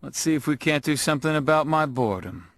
Let's see if we can't do something about my boredom.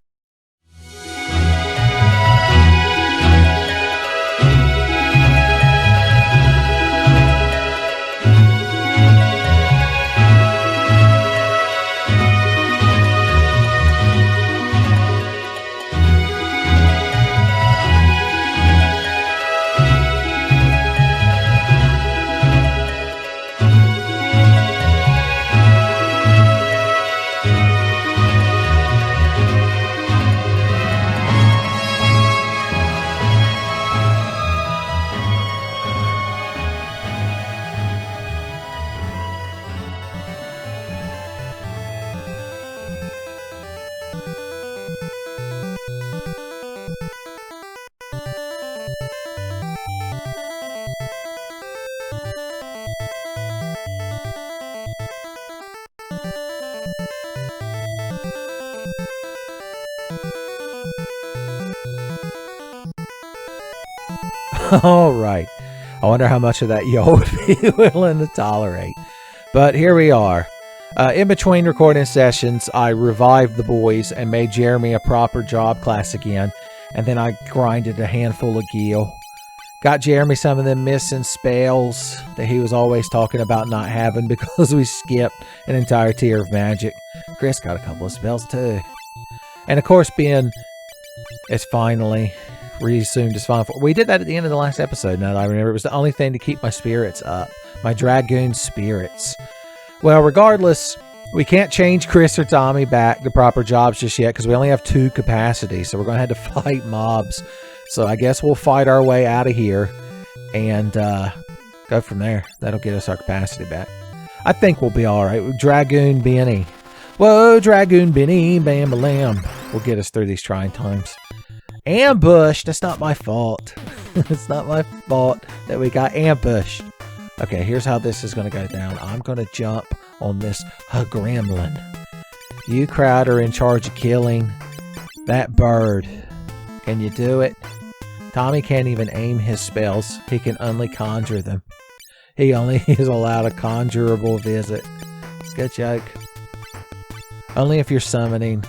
All right. I wonder how much of that y'all would be willing to tolerate. But here we are. In between recording sessions, I revived the boys and made Jeremy a proper job class again. And then I grinded a handful of gil. Got Jeremy some of them missing spells that he was always talking about not having because we skipped an entire tier of magic. Chris got a couple of spells too. And of course, Ben is finally resumed his final form. We did that at the end of the last episode, now that I remember. It was the only thing to keep my spirits up. My dragoon spirits. Well, regardless, we can't change Chris or Tommy back to proper jobs just yet because we only have 2 capacities, so we're going to have to fight mobs. So I guess we'll fight our way out of here and go from there. That'll get us our capacity back. I think we'll be alright. Dragoon Benny. Whoa, Dragoon Benny, bam, lamb. Will get us through these trying times. Ambushed. That's not my fault. It's not my fault that we got ambushed. Okay, here's how this is going to go down. I'm going to jump on this gremlin. You, Crowd, are in charge of killing that bird. Can you do it? Tommy can't even aim his spells. He can only conjure them. He only is allowed a conjurable visit. It's a good joke. Only if you're summoning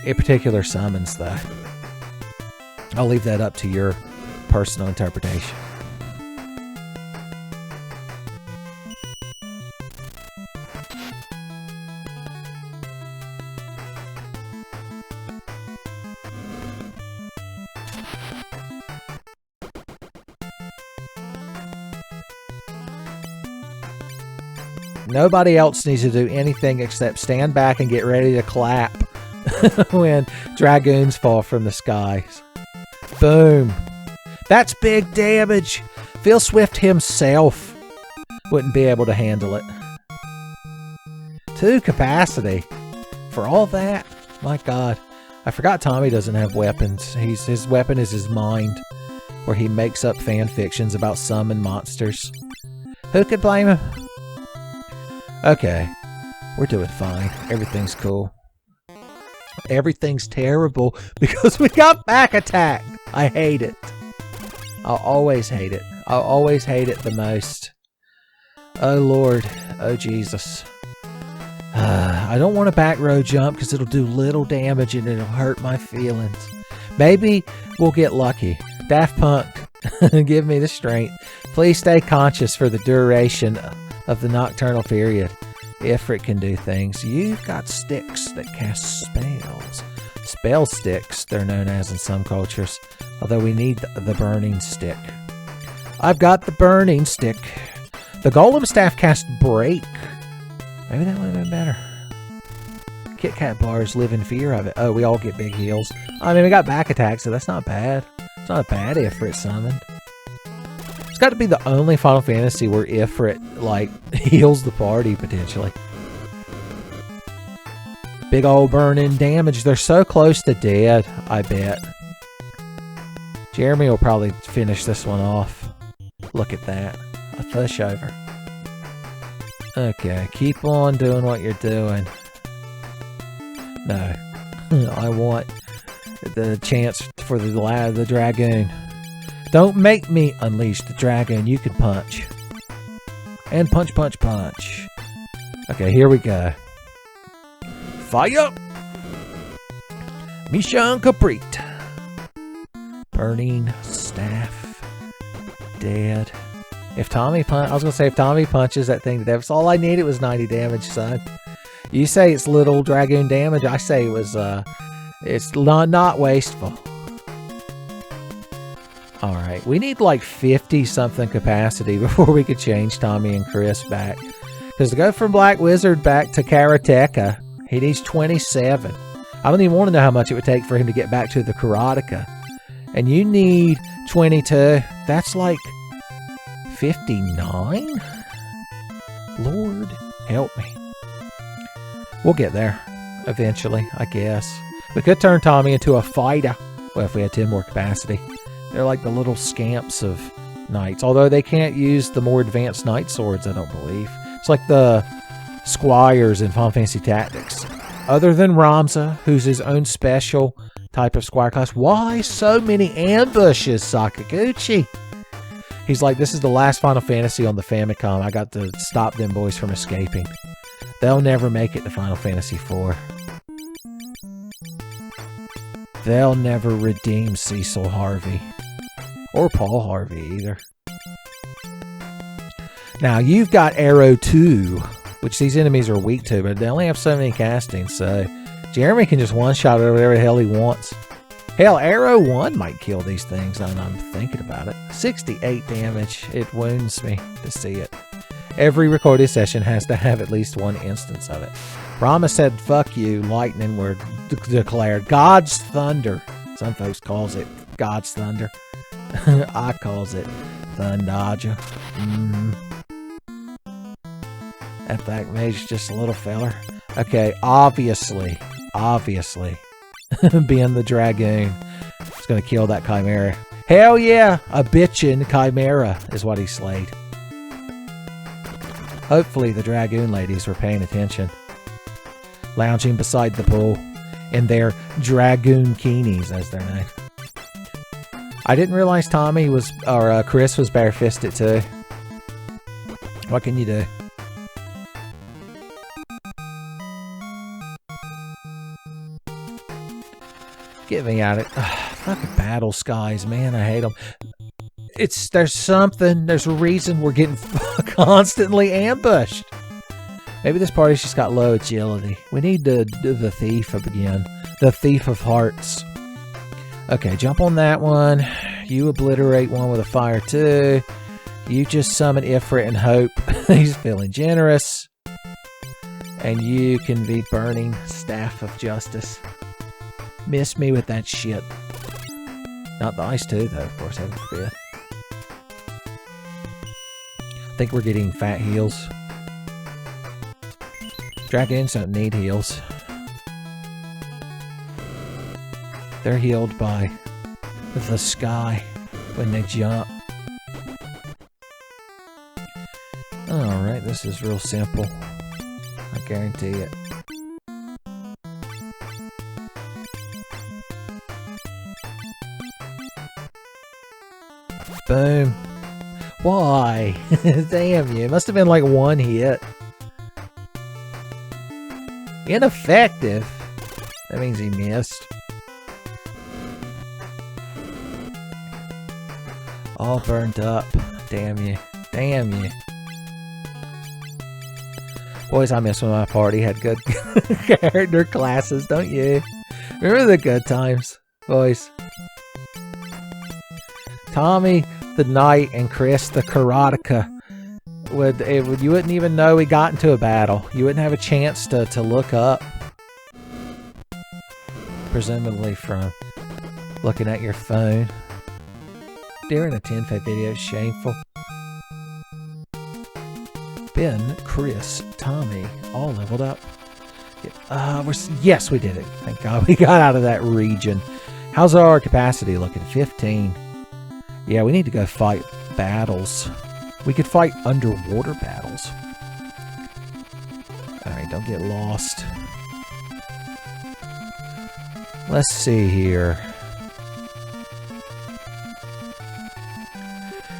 a particular summons, though. I'll leave that up to your personal interpretation. Nobody else needs to do anything except stand back and get ready to clap when dragoons fall from the skies. Boom. That's big damage. Phil Swift himself wouldn't be able to handle it. 2 capacity. For all that? My God. I forgot Tommy doesn't have weapons. His weapon is his mind, where he makes up fan fictions about summon monsters. Who could blame him? Okay. We're doing fine. Everything's cool. Everything's terrible because we got back attacked. I hate it. I'll always hate it. I'll always hate it the most. Oh Lord. Oh Jesus. I don't want a back row jump because it'll do little damage and it'll hurt my feelings. Maybe we'll get lucky. Daft Punk, give me the strength. Please stay conscious for the duration of the nocturnal period. Ifrit can do things. You've got sticks that cast spells. Spell sticks, they're known as in some cultures. Although we need the burning stick. I've got the burning stick. The golem staff cast break. Maybe that would have been better. Kit Kat bars live in fear of it. Oh, we all get big heals. I mean, we got back attack, so that's not bad. It's not bad Ifrit summoned. It's got to be the only Final Fantasy where Ifrit, like, heals the party, potentially. Big old burning damage. They're so close to dead, I bet. Jeremy will probably finish this one off. Look at that. A pushover. Okay, keep on doing what you're doing. No. I want the chance for the dragoon. Don't make me unleash the dragoon. You can punch. And punch, punch, punch. Okay, here we go. Fire! Mission complete. Burning staff. Dead. If Tommy punches that thing to death, all I needed was 90 damage, son. You say it's little dragoon damage. I say it was, it's not wasteful. Alright, we need like 50-something capacity before we could change Tommy and Chris back. Because to go from Black Wizard back to Karateka, he needs 27. I don't even want to know how much it would take for him to get back to the Karateka. And you need 22. That's like 59? Lord, help me. We'll get there eventually, I guess. We could turn Tommy into a fighter. Well, if we had 10 more capacity. They're like the little scamps of knights. Although they can't use the more advanced knight swords, I don't believe. It's like the squires in Final Fantasy Tactics. Other than Ramza, who's his own special type of squire class. Why so many ambushes, Sakaguchi? He's like, this is the last Final Fantasy on the Famicom. I got to stop them boys from escaping. They'll never make it to Final Fantasy IV. They'll never redeem Cecil Harvey. Or Paul Harvey, either. Now, you've got Arrow 2, which these enemies are weak to, but they only have so many castings, so Jeremy can just one-shot it whatever the hell he wants. Hell, Arrow 1 might kill these things, and I'm thinking about it. 68 damage. It wounds me to see it. Every recorded session has to have at least one instance of it. Rama said, fuck you, lightning were declared. God's thunder. Some folks calls it God's thunder. I calls it Thundaja. That black mage is just a little feller. Okay, obviously, being the dragoon, it's going to kill that chimera. Hell yeah, a bitchin' chimera is what he slayed. Hopefully the dragoon ladies were paying attention. Lounging beside the pool in their dragoon keenies, as they're known. I didn't realize Tommy was, or Chris was barefisted too. What can you do? Get me out of it. Fucking battle skies, man. I hate them. There's a reason we're getting constantly ambushed. Maybe this party's just got low agility. We need the thief again. The thief of hearts. Okay, jump on that one. You obliterate one with a fire too. You just summon Ifrit and hope he's feeling generous. And you can be burning Staff of Justice. Miss me with that shit. Not the ice too, though, of course, heaven forbid. I think we're getting fat heals. Dragoons don't need heals. They're healed by the sky when they jump. Alright, this is real simple. I guarantee it. Boom. Why? Damn you. It must have been like one hit. Ineffective. That means he missed. All burned up. Damn you. Damn you. Boys, I miss when my party had good character classes, don't you? Remember the good times, boys? Tommy the Knight and Chris the Karateka. You wouldn't even know we got into a battle. You wouldn't have a chance to look up. Presumably from looking at your phone. During a Tenfey video is shameful. Ben, Chris, Tommy, all leveled up. Yes, we did it. Thank God we got out of that region. How's our capacity looking? 15. Yeah, we need to go fight battles. We could fight underwater battles. Alright, don't get lost. Let's see here.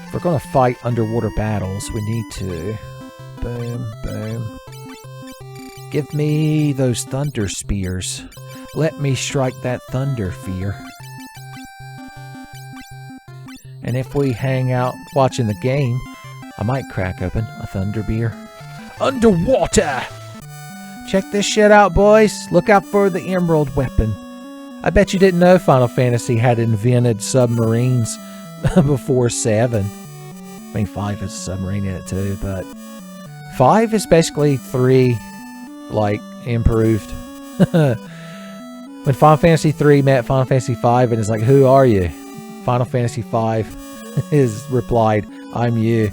If we're going to fight underwater battles, we need to... Boom, boom. Give me those thunder spears. Let me strike that thunder fear. And if we hang out watching the game, I might crack open a thunder beer. Underwater! Check this shit out, boys. Look out for the emerald weapon. I bet you didn't know Final Fantasy had invented submarines before 7. I mean, 5 has a submarine in it too, but 5 is basically 3, like, improved. When Final Fantasy 3 met Final Fantasy 5 and it's like, who are you? Final Fantasy 5 is replied, I'm you,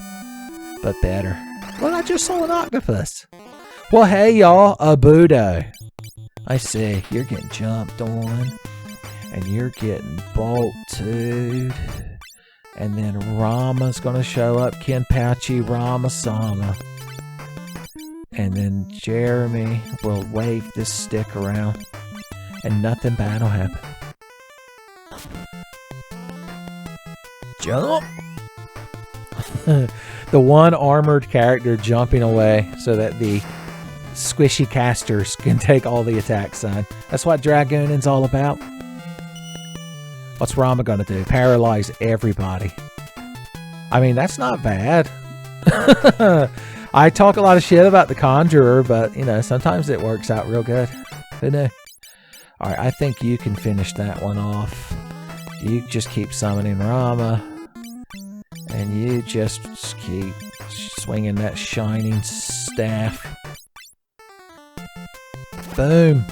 but better. Well, I just saw an octopus. Well, hey, y'all, a Budo. I see, you're getting jumped on, and you're getting bolted. And then Rama's gonna show up, Kenpachi Rama-sama. And then Jeremy will wave this stick around, and nothing bad will happen. Jump! The one armored character jumping away so that the squishy casters can take all the attacks, son. That's what Dragooning's all about. What's Rama gonna do? Paralyze everybody. I mean, that's not bad. I talk a lot of shit about the Conjurer, but, you know, sometimes it works out real good. Who knew? Alright, I think you can finish that one off. You just keep summoning Rama. And you just keep swinging that shining staff. Boom!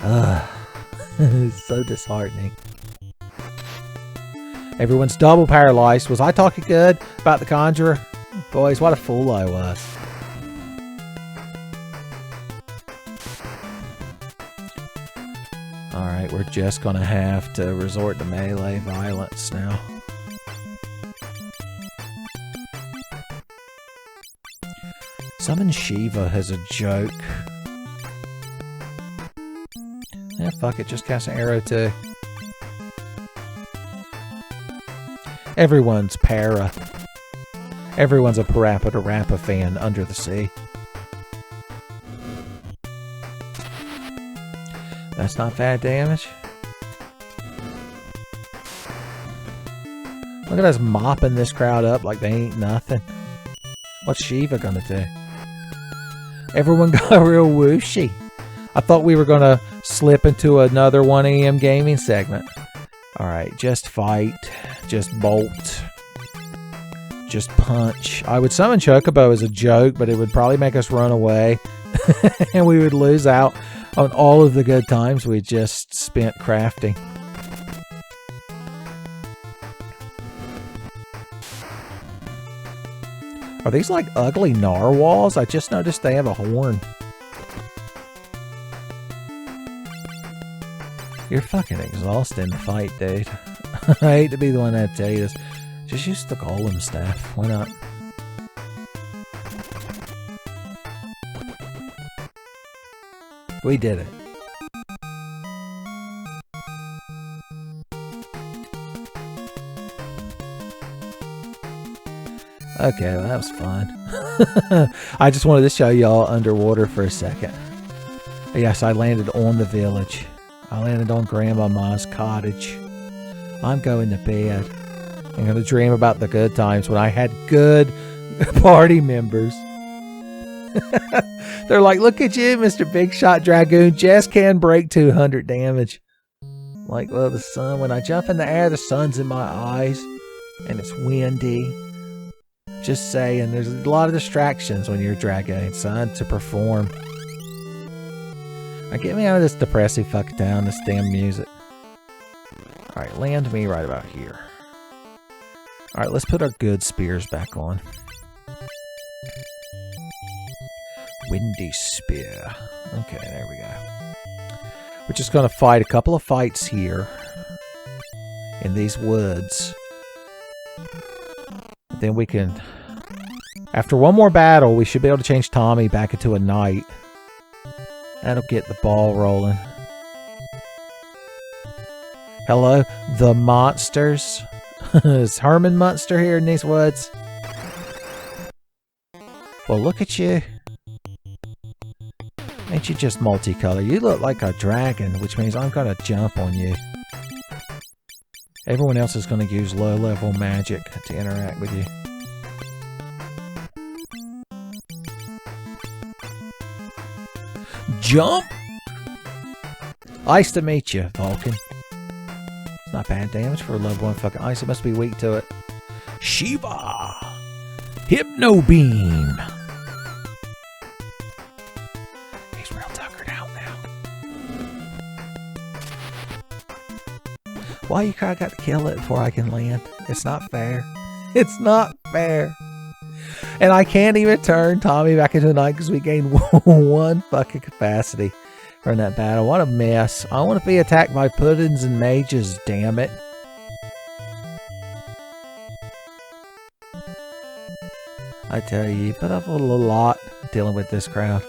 Ugh. It's so disheartening. Everyone's double paralyzed. Was I talking good about the Conjurer? Boys, what a fool I was. Alright, we're just gonna have to resort to melee violence now. Summon Shiva as a joke. Yeah, fuck it, just cast an arrow too. Everyone's para. Everyone's a Parappa to Rappa fan under the sea. That's not bad damage. Look at us mopping this crowd up like they ain't nothing. What's Shiva gonna do? Everyone got real whooshy. I thought we were gonna slip into another 1 AM gaming segment. Alright, just fight. Just bolt. Just punch. I would summon Chocobo as a joke, but it would probably make us run away. And we would lose out on all of the good times we just spent crafting. Are these like ugly narwhals? I just noticed they have a horn. You're fucking exhausting to fight, dude. I hate to be the one that tell you this. Just use the golem staff. Why not? We did it. Okay, well, that was fun. I just wanted to show y'all underwater for a second. Yes, I landed on the village. I landed on Grandmama's cottage. I'm going to bed. I'm going to dream about the good times when I had good party members. They're like, look at you, Mr. Big Shot Dragoon. Just can break 200 damage. Like, well, the sun, when I jump in the air, the sun's in my eyes. And it's windy. Just saying, there's a lot of distractions when you're Dragoon, son, to perform. Now, get me out of this depressive fuck town, this damn music. Alright, land me right about here. Alright, let's put our good spears back on. Windy spear. Okay, there we go. We're just going to fight a couple of fights here. In these woods. Then we can... After one more battle, we should be able to change Tommy back into a knight. That'll get the ball rolling. Hello, the monsters. Is Herman Munster here in these woods? Well, look at you. don't you just multicolor? You look like a dragon, which means I'm gonna jump on you. Everyone else is gonna use low-level magic to interact with you. Jump! Ice to meet you, Vulcan. It's not bad damage for a level 1 fucking ice. It must be weak to it. Shiva! Hypno Beam! He's real tuckered out now. Why you got to kill it before I can land? It's not fair. It's not fair. And I can't even turn Tommy back into the night because we gained 1 fucking capacity from that battle. What a mess. I want to be attacked by puddings and mages, damn it. I tell you, you put up a lot dealing with this crowd.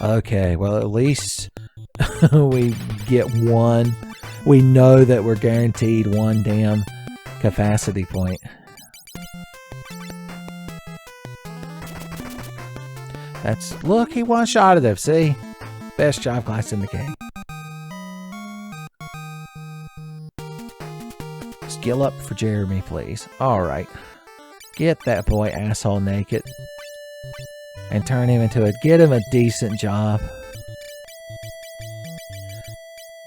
Okay, well at least we get 1. We know that we're guaranteed 1 damn capacity point. That's, look, he one-shotted him, see? Best job class in the game. Skill up for Jeremy, please. Alright. Get that boy asshole naked. And turn him into a, get him a decent job.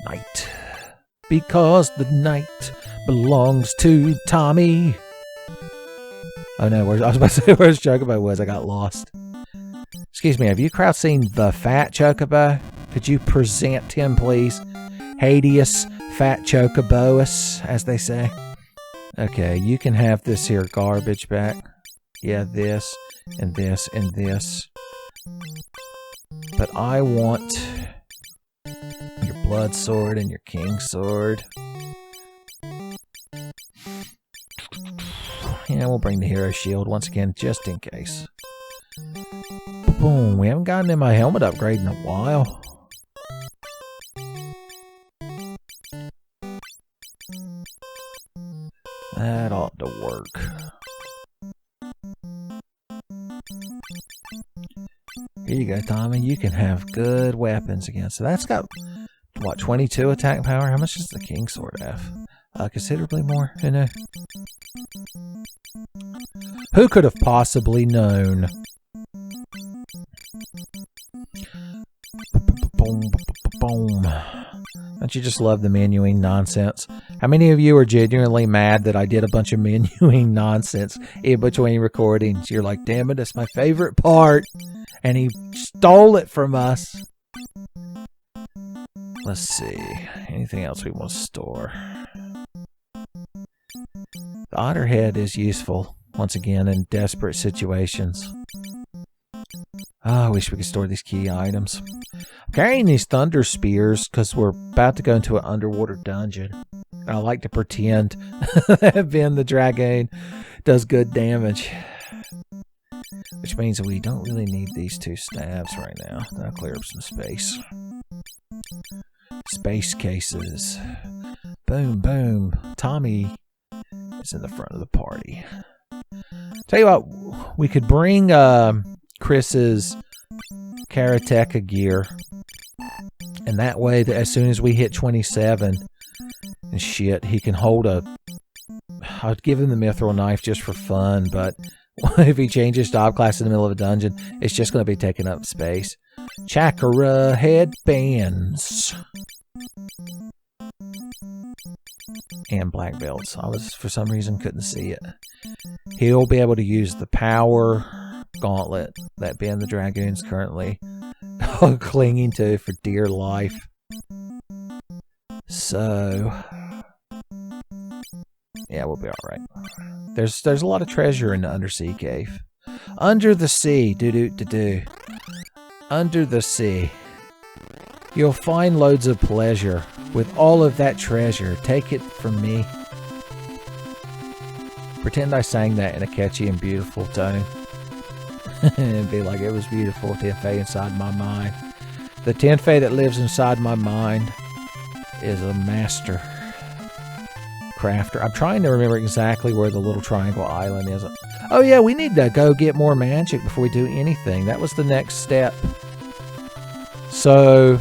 Night. Because the night belongs to Tommy. Oh no, I was about to say where's Chocobo was. I got lost. Excuse me, have you crowd seen the fat Chocobo? Could you present him, please? Hades Fat Chocobous, as they say. Okay, you can have this here garbage back. Yeah, this, and this, and this. But I want your blood sword and your king sword. Yeah, we'll bring the hero shield once again, just in case. Boom, we haven't gotten in my helmet upgrade in a while. That ought to work. Here you go, Tommy. You can have good weapons again. So that's got, what, 22 attack power? How much does the king sword have? Considerably more, you know. Who could have possibly known? Boom, boom. Don't you just love the menuing nonsense? How many of you are genuinely mad that I did a bunch of menuing nonsense in between recordings? You're like, damn it, it's my favorite part. And he stole it from us. Let's see. Anything else we want to store? The Otterhead is useful, once again, in desperate situations. Oh, I wish we could store these key items. I'm carrying these thunder spears because we're about to go into an underwater dungeon. I like to pretend that Ben the Dragoon does good damage. Which means that we don't really need these 2 stabs right now. That'll clear up some space. Space cases. Boom, boom. Tommy is in the front of the party. Tell you what, we could bring Chris's Karateka gear. And that way, as soon as we hit 27 and shit, he can hold a... I'd give him the mithril knife just for fun, but if he changes job class in the middle of a dungeon, it's just going to be taking up space. Chakra headbands. And black belts. I was, for some reason, couldn't see it. He'll be able to use the power gauntlet that Ben the Dragoon's currently clinging to for dear life. So, yeah, we'll be alright. There's a lot of treasure in the undersea cave. Under the sea, do. Under the sea. You'll find loads of pleasure with all of that treasure. Take it from me. Pretend I sang that in a catchy and beautiful tone. And be like, it was beautiful, Tenfey inside my mind. The Tenfey that lives inside my mind is a master crafter. I'm trying to remember exactly where the little triangle island is. Oh yeah, we need to go get more magic before we do anything. That was the next step. So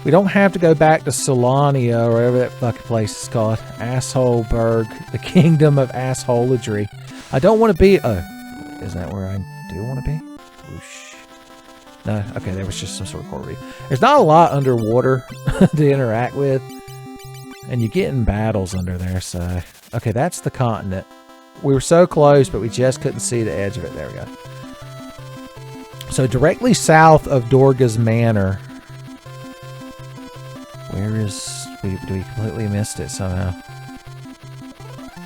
we don't have to go back to Solania or whatever that fucking place is called. Assholeburg, the kingdom of assholery. I don't want to be. Oh, is that where I do want to be? Whoosh. No, okay, there was just some sort of coral reef. There's not a lot underwater to interact with. And you get in battles under there, so... Okay, that's the continent. We were so close, but we just couldn't see the edge of it. There we go. So directly south of Dorga's Manor. Where is... We completely missed it somehow.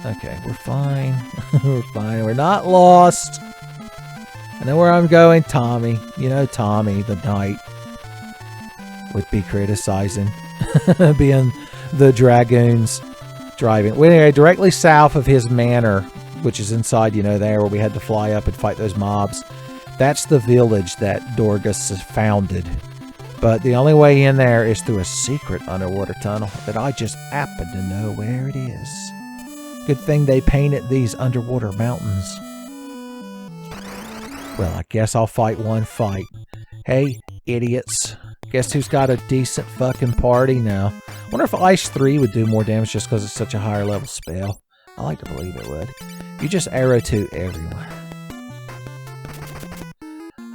Okay, we're fine. We're fine. We're not lost. I know where I'm going. Tommy. You know Tommy, the knight, would be criticizing being the dragoons driving. Well, anyway, directly south of his manor, which is inside, you know, there where we had to fly up and fight those mobs. That's the village that Dorgas founded. But the only way in there is through a secret underwater tunnel that I just happen to know where it is. Good thing they painted these underwater mountains. Well, I guess I'll fight one fight. Hey, idiots. Guess who's got a decent fucking party now? Wonder if Ice 3 would do more damage just because it's such a higher level spell. I like to believe it would. You just arrow to everywhere.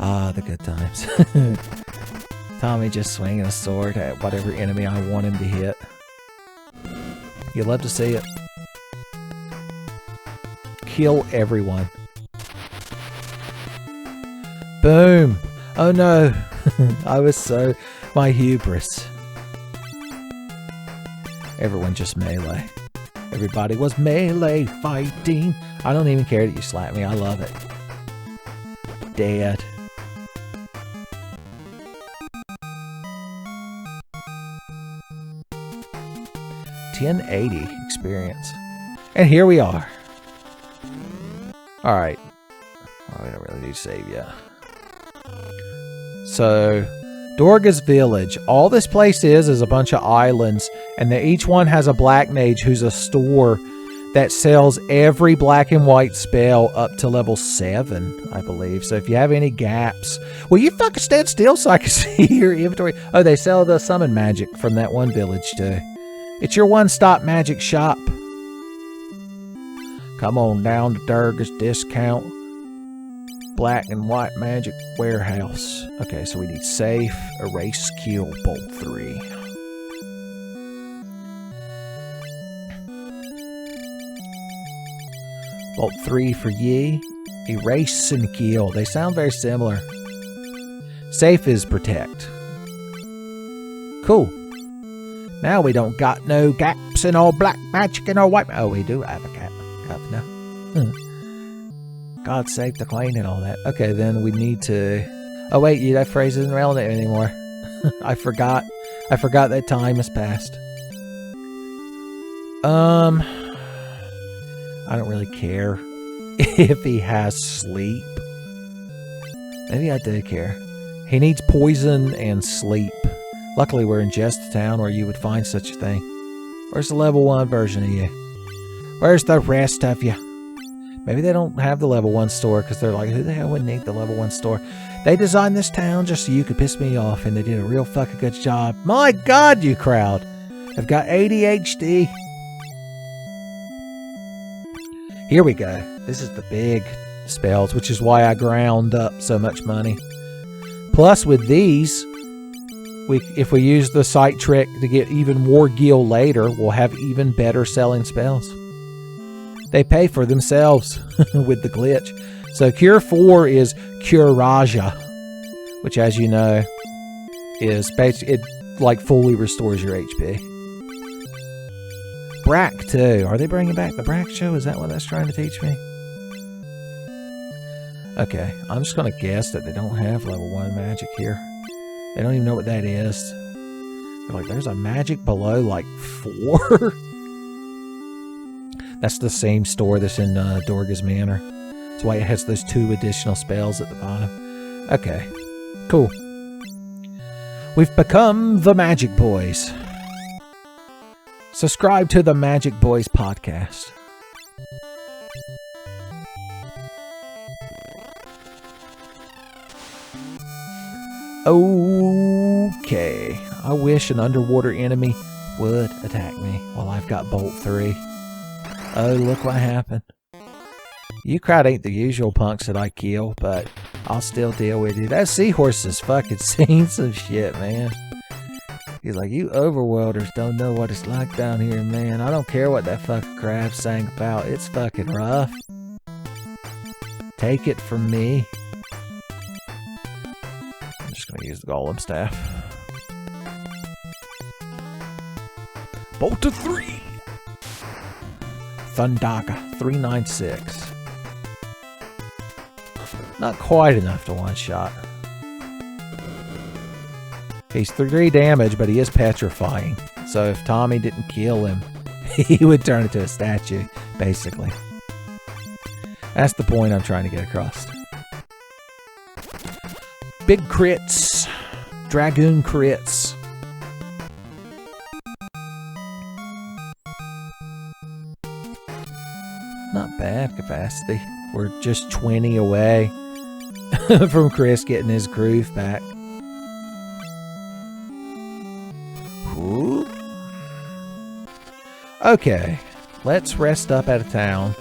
Ah, the good times. Tommy just swinging a sword at whatever enemy I want him to hit. You love to see it. Kill everyone. Boom! Oh no! I was so... my hubris. Everyone just melee. Everybody was melee fighting. I don't even care that you slap me. I love it. Dead. $1080 experience. And here we are. Alright. Oh, we don't really need to save yet. So, Dorga's Village. All this place is a bunch of islands, and each one has a black mage who's a store that sells every black and white spell up to level 7, I believe. So if you have any gaps... Will you fucking stand still so I can see your inventory? Oh, they sell the summon magic from that one village too. It's your one-stop magic shop. Come on down to Dorga's Discount Black and White Magic Warehouse. Okay, so we need safe, erase, kill, bolt 3. Bolt 3 for ye. Erase and kill. They sound very similar. Safe is protect. Cool. Now we don't got no gaps in our black magic and our white... Oh, we do have a gap. Got to know. God save the clean and all that. Okay, then we need to... Oh wait, that phrase isn't relevant anymore. I forgot. I forgot that time has passed. I don't really care if he has sleep. Maybe I do care. He needs poison and sleep. Luckily, we're in just a town where you would find such a thing. Where's the level 1 version of you? Where's the rest of you? Maybe they don't have the level 1 store because they're like, who the hell would need the level 1 store? They designed this town just so you could piss me off, and they did a real fucking good job. My God, you crowd have got ADHD. Here we go. This is the big spells, which is why I ground up so much money. Plus, with these, if we use the sight trick to get even more gil later, we'll have even better selling spells. They pay for themselves with the glitch. So Cure 4 is Cure Raja, which, as you know, is basically, it like fully restores your HP. Brack too. Are they bringing back the Brack show? Is that what that's trying to teach me? Okay, I'm just going to guess that they don't have level 1 magic here. They don't even know what that is. They're like, there's a magic below like 4? That's the same store that's in Dorga's Manor. That's why it has those 2 additional spells at the bottom. Okay, cool. We've become the Magic Boys. Subscribe to the Magic Boys podcast. Okay. I wish an underwater enemy would attack me while I've got Bolt 3. Oh, look what happened. You crowd ain't the usual punks that I kill, but I'll still deal with you. That seahorse has fucking seen some shit, man. He's like, you overworlders don't know what it's like down here, man. I don't care what that fucking crab sang about. It's fucking rough. Take it from me. I'm just gonna use the golem staff. Bolt to 3! Thundaga 396. Not quite enough to one-shot. He's 3 damage, but he is petrifying. So if Tommy didn't kill him, he would turn into a statue, basically. That's the point I'm trying to get across. Big crits. Dragoon crits. Not bad capacity. We're just 20 away from Chris getting his groove back. Ooh. Okay, let's rest up out of town.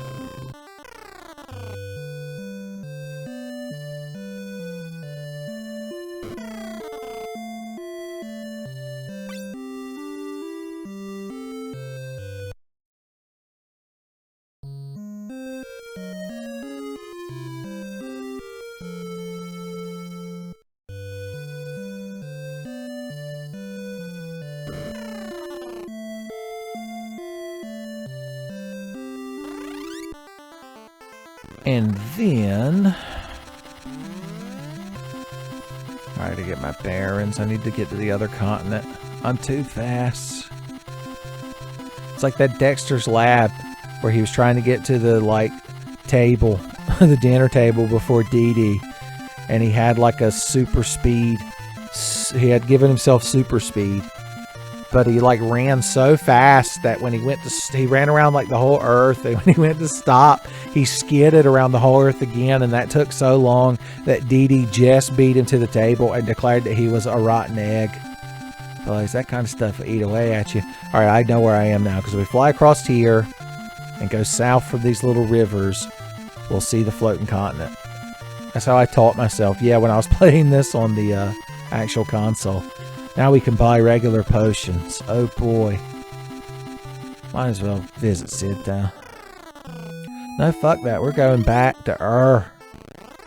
And then, alright, to get my bearings, I need to get to the other continent. I'm too fast. It's like that Dexter's Lab where he was trying to get to the table, the dinner table before Dee Dee, and he had a super speed. He had given himself super speed, but he ran so fast that when he went to, he ran around the whole Earth, and when he went to stop, he skidded around the whole Earth again, and that took so long that Dee Dee just beat him to the table and declared that he was a rotten egg. Boys, that kind of stuff will eat away at you. Alright, I know where I am now, because we fly across here and go south from these little rivers, we'll see the floating continent. That's how I taught myself. Yeah, when I was playing this on the actual console. Now we can buy regular potions. Oh boy. Might as well visit Sid Town. No, fuck that. We're going back to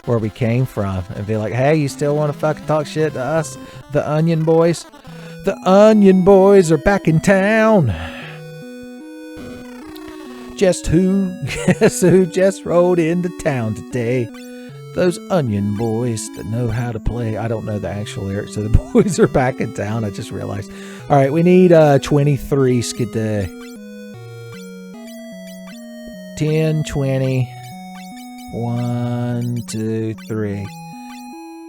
where we came from, and be like, hey, you still want to fucking talk shit to us? The Onion Boys? The Onion Boys are back in town! Guess who just rode into town today? Those Onion Boys that know how to play. I don't know the actual lyrics, so the boys are back in town, I just realized. Alright, we need 23 Skidday. 10, 20, 1, 2, 3.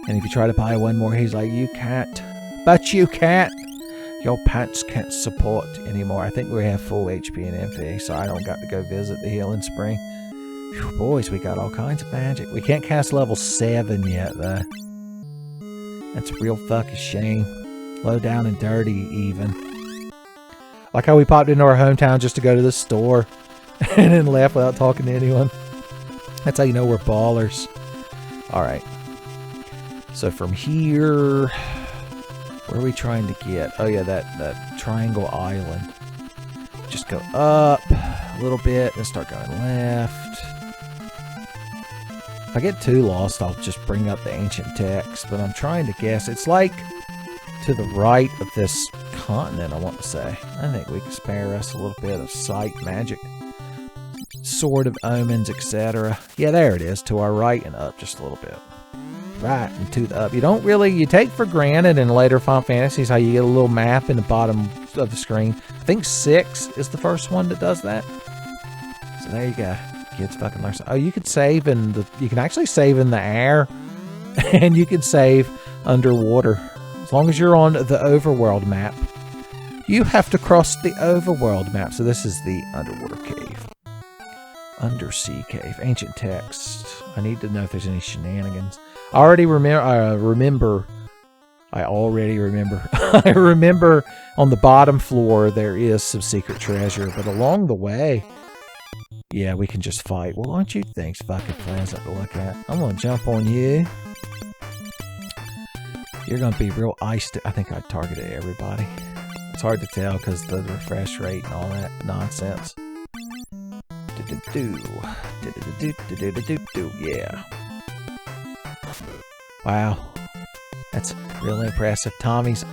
And if you try to buy one more, he's like, you can't. But you can't. Your pants can't support anymore. I think we have full HP and MP, so I don't got to go visit the Healing Spring. Whew, boys, we got all kinds of magic. We can't cast level 7 yet, though. That's a real fucking shame. Low down and dirty, even. Like how we popped into our hometown just to go to the store and then left without talking to anyone. That's how you know we're ballers. Alright. So from here, where are we trying to get? Oh yeah, that Triangle Island. Just go up a little bit and start going left. If I get too lost, I'll just bring up the ancient text, but I'm trying to guess. It's to the right of this continent, I want to say. I think we can spare us a little bit of sight magic. Sword of Omens, etc. Yeah, there it is, to our right and up just a little bit. Right, and to the up. You take for granted in later Final Fantasies how you get a little map in the bottom of the screen. I think 6 is the first one that does that. So there you go. Kids fucking learn. Oh, you could save you can actually save in the air, and you can save underwater. As long as you're on the overworld map, You have to cross the overworld map. So this is the underwater cave. Undersea cave. Ancient text. I need to know if there's any shenanigans. I already remember. I remember on the bottom floor there is some secret treasure, but along the way, yeah, we can just fight. Well, aren't you things fucking pleasant to look at? I'm gonna jump on you. You're gonna be real iced. I think I targeted everybody. It's hard to tell because the refresh rate and all that nonsense. Yeah. Wow. That's real impressive. Tommy's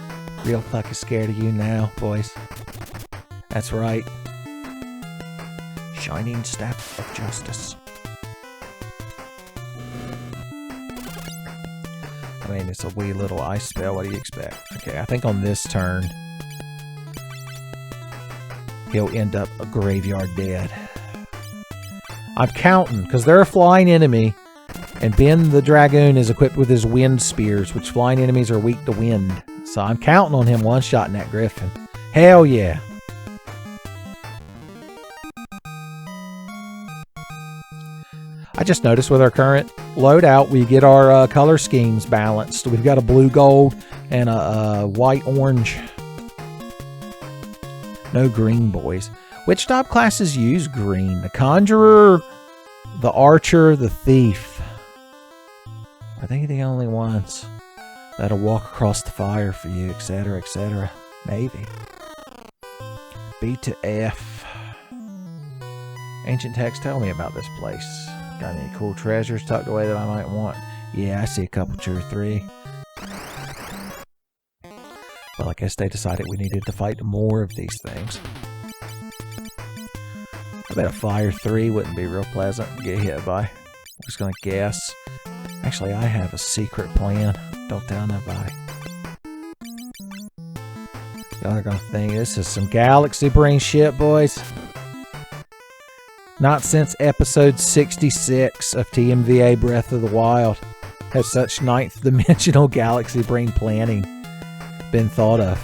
real fucking scared of you now, boys. That's right. Shining staff of justice. I mean, it's a wee little ice spell. What do you expect? Okay, I think on this turn, he'll end up a graveyard dead. I'm counting, because they're a flying enemy, and Ben the Dragoon is equipped with his wind spears, which flying enemies are weak to wind. So I'm counting on him one-shotting that griffin. Hell yeah. I just noticed with our current loadout, we get our color schemes balanced. We've got a blue-gold and a white-orange. No green, boys. Which top classes use green? The Conjurer, the Archer, the Thief. Are they the only ones that'll walk across the fire for you, etc., etc.? Maybe. B to F. Ancient text, tell me about this place. Got any cool treasures tucked away that I might want? Yeah, I see a couple, 2 or 3. Well, I guess they decided we needed to fight more of these things. I bet a fire 3 wouldn't be real pleasant to get hit by. I'm just gonna guess. Actually, I have a secret plan. Don't tell nobody. Y'all are gonna think this is some galaxy brain shit, boys. Not since episode 66 of TMVA Breath of the Wild has such 9th dimensional galaxy brain planning been thought of.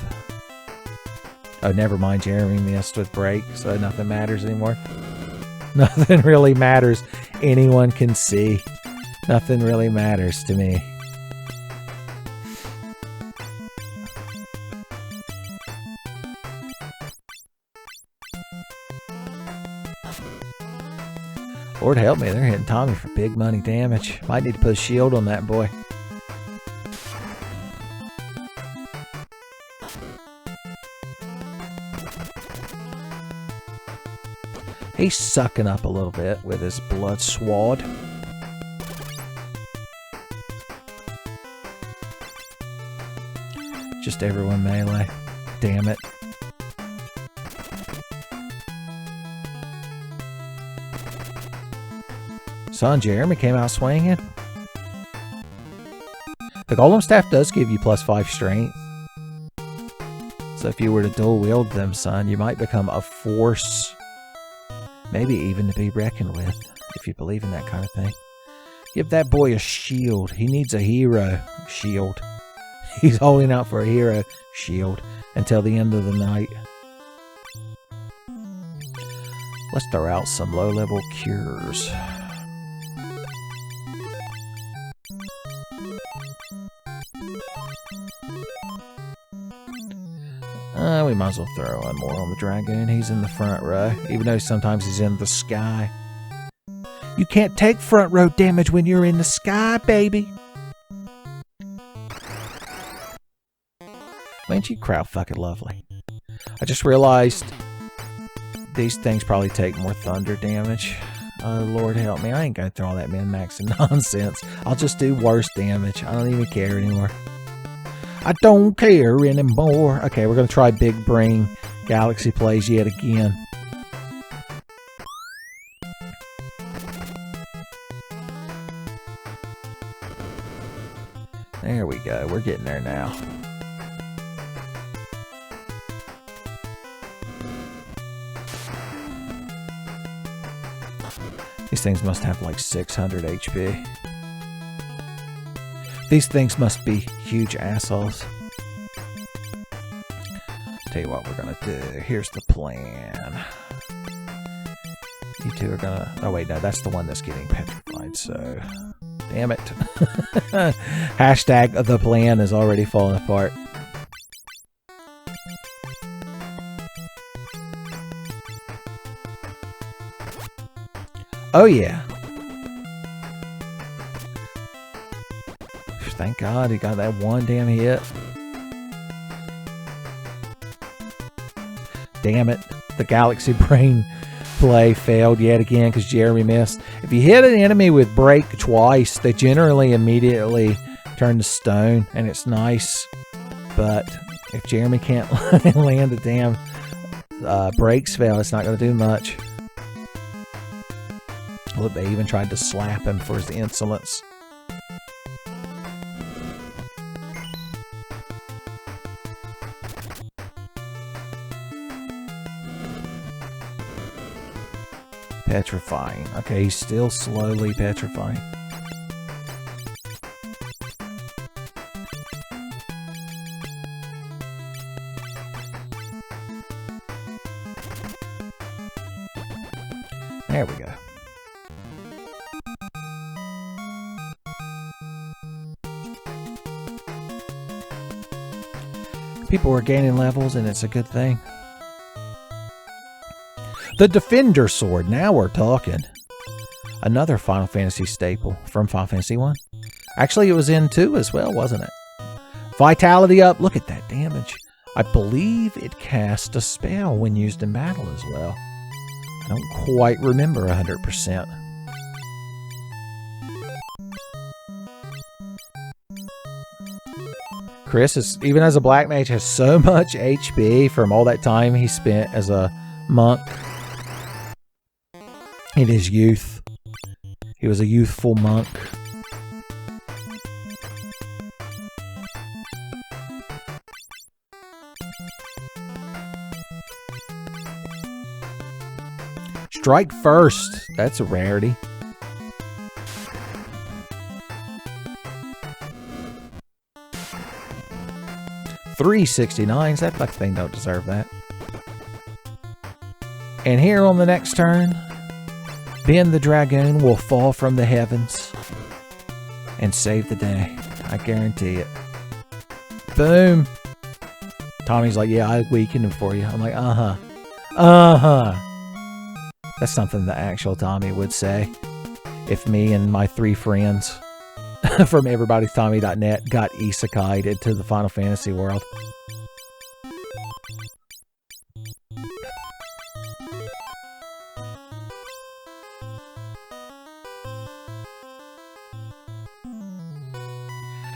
Oh, never mind, Jeremy missed with break, so nothing matters anymore. Nothing really matters. Anyone can see. Nothing really matters to me. Lord help me, they're hitting Tommy for big money damage. Might need to put a shield on that boy. He's sucking up a little bit with his blood sword. Just everyone melee. Damn it. Son, Jeremy came out swinging. The Golem Staff does give you +5 strength. So if you were to dual wield them, son, you might become a force. Maybe even to be reckoned with, if you believe in that kind of thing. Give that boy a shield. He needs a hero shield. He's holding out for a hero shield until the end of the night. Let's throw out some low-level cures. We might as well throw one more on the Dragoon. He's in the front row, even though sometimes he's in the sky. You can't take front row damage when you're in the sky, baby. Ain't you crowd fucking lovely? I just realized these things probably take more thunder damage. Oh, Lord help me. I ain't gonna throw all that min-max and nonsense. I'll just do worse damage. I don't even care anymore. I don't care anymore. Okay, we're going to try Big Brain Galaxy Plays yet again. There we go. We're getting there now. These things must have like 600 HP. These things must be huge assholes. Tell you what we're gonna do. Here's the plan. You two are gonna... Oh, wait, no, that's the one that's getting petrified, so... Damn it. Hashtag the plan is already falling apart. Oh, yeah. Thank God he got that one damn hit. Damn it. The Galaxy Brain play failed yet again because Jeremy missed. If you hit an enemy with break twice, they generally immediately turn to stone, and it's nice. But if Jeremy can't land the damn break spell, it's not going to do much. Look, they even tried to slap him for his insolence. Petrifying. Okay, he's still slowly petrifying. There we go. People are gaining levels, and it's a good thing. The Defender Sword. Now we're talking. Another Final Fantasy staple from Final Fantasy 1. Actually, it was in 2 as well, wasn't it? Vitality up. Look at that damage. I believe it cast a spell when used in battle as well. I don't quite remember 100%. Chris, is, even as a black mage, has so much HP from all that time he spent as a monk in his youth. He was a youthful monk. Strike first. That's a rarity. $369s. That fucking thing don't deserve that. And here on the next turn, Ben the Dragoon will fall from the heavens and save the day. I guarantee it. Boom. Tommy's like, yeah, I weakened him for you. I'm like, uh-huh. Uh-huh. That's something the actual Tommy would say if me and my 3 friends from everybodytommy.net got isekai'd into the Final Fantasy world.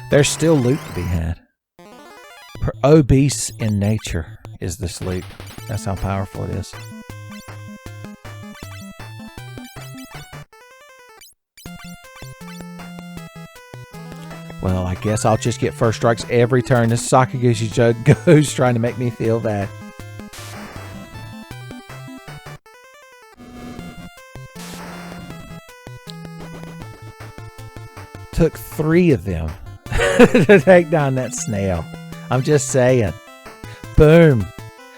There's still loot to be had. Obese in nature is this loot. That's how powerful it is. Well, I guess I'll just get first strikes every turn. This Sakaguchi goes trying to make me feel bad. Took 3 of them to take down that snail. I'm just saying. Boom.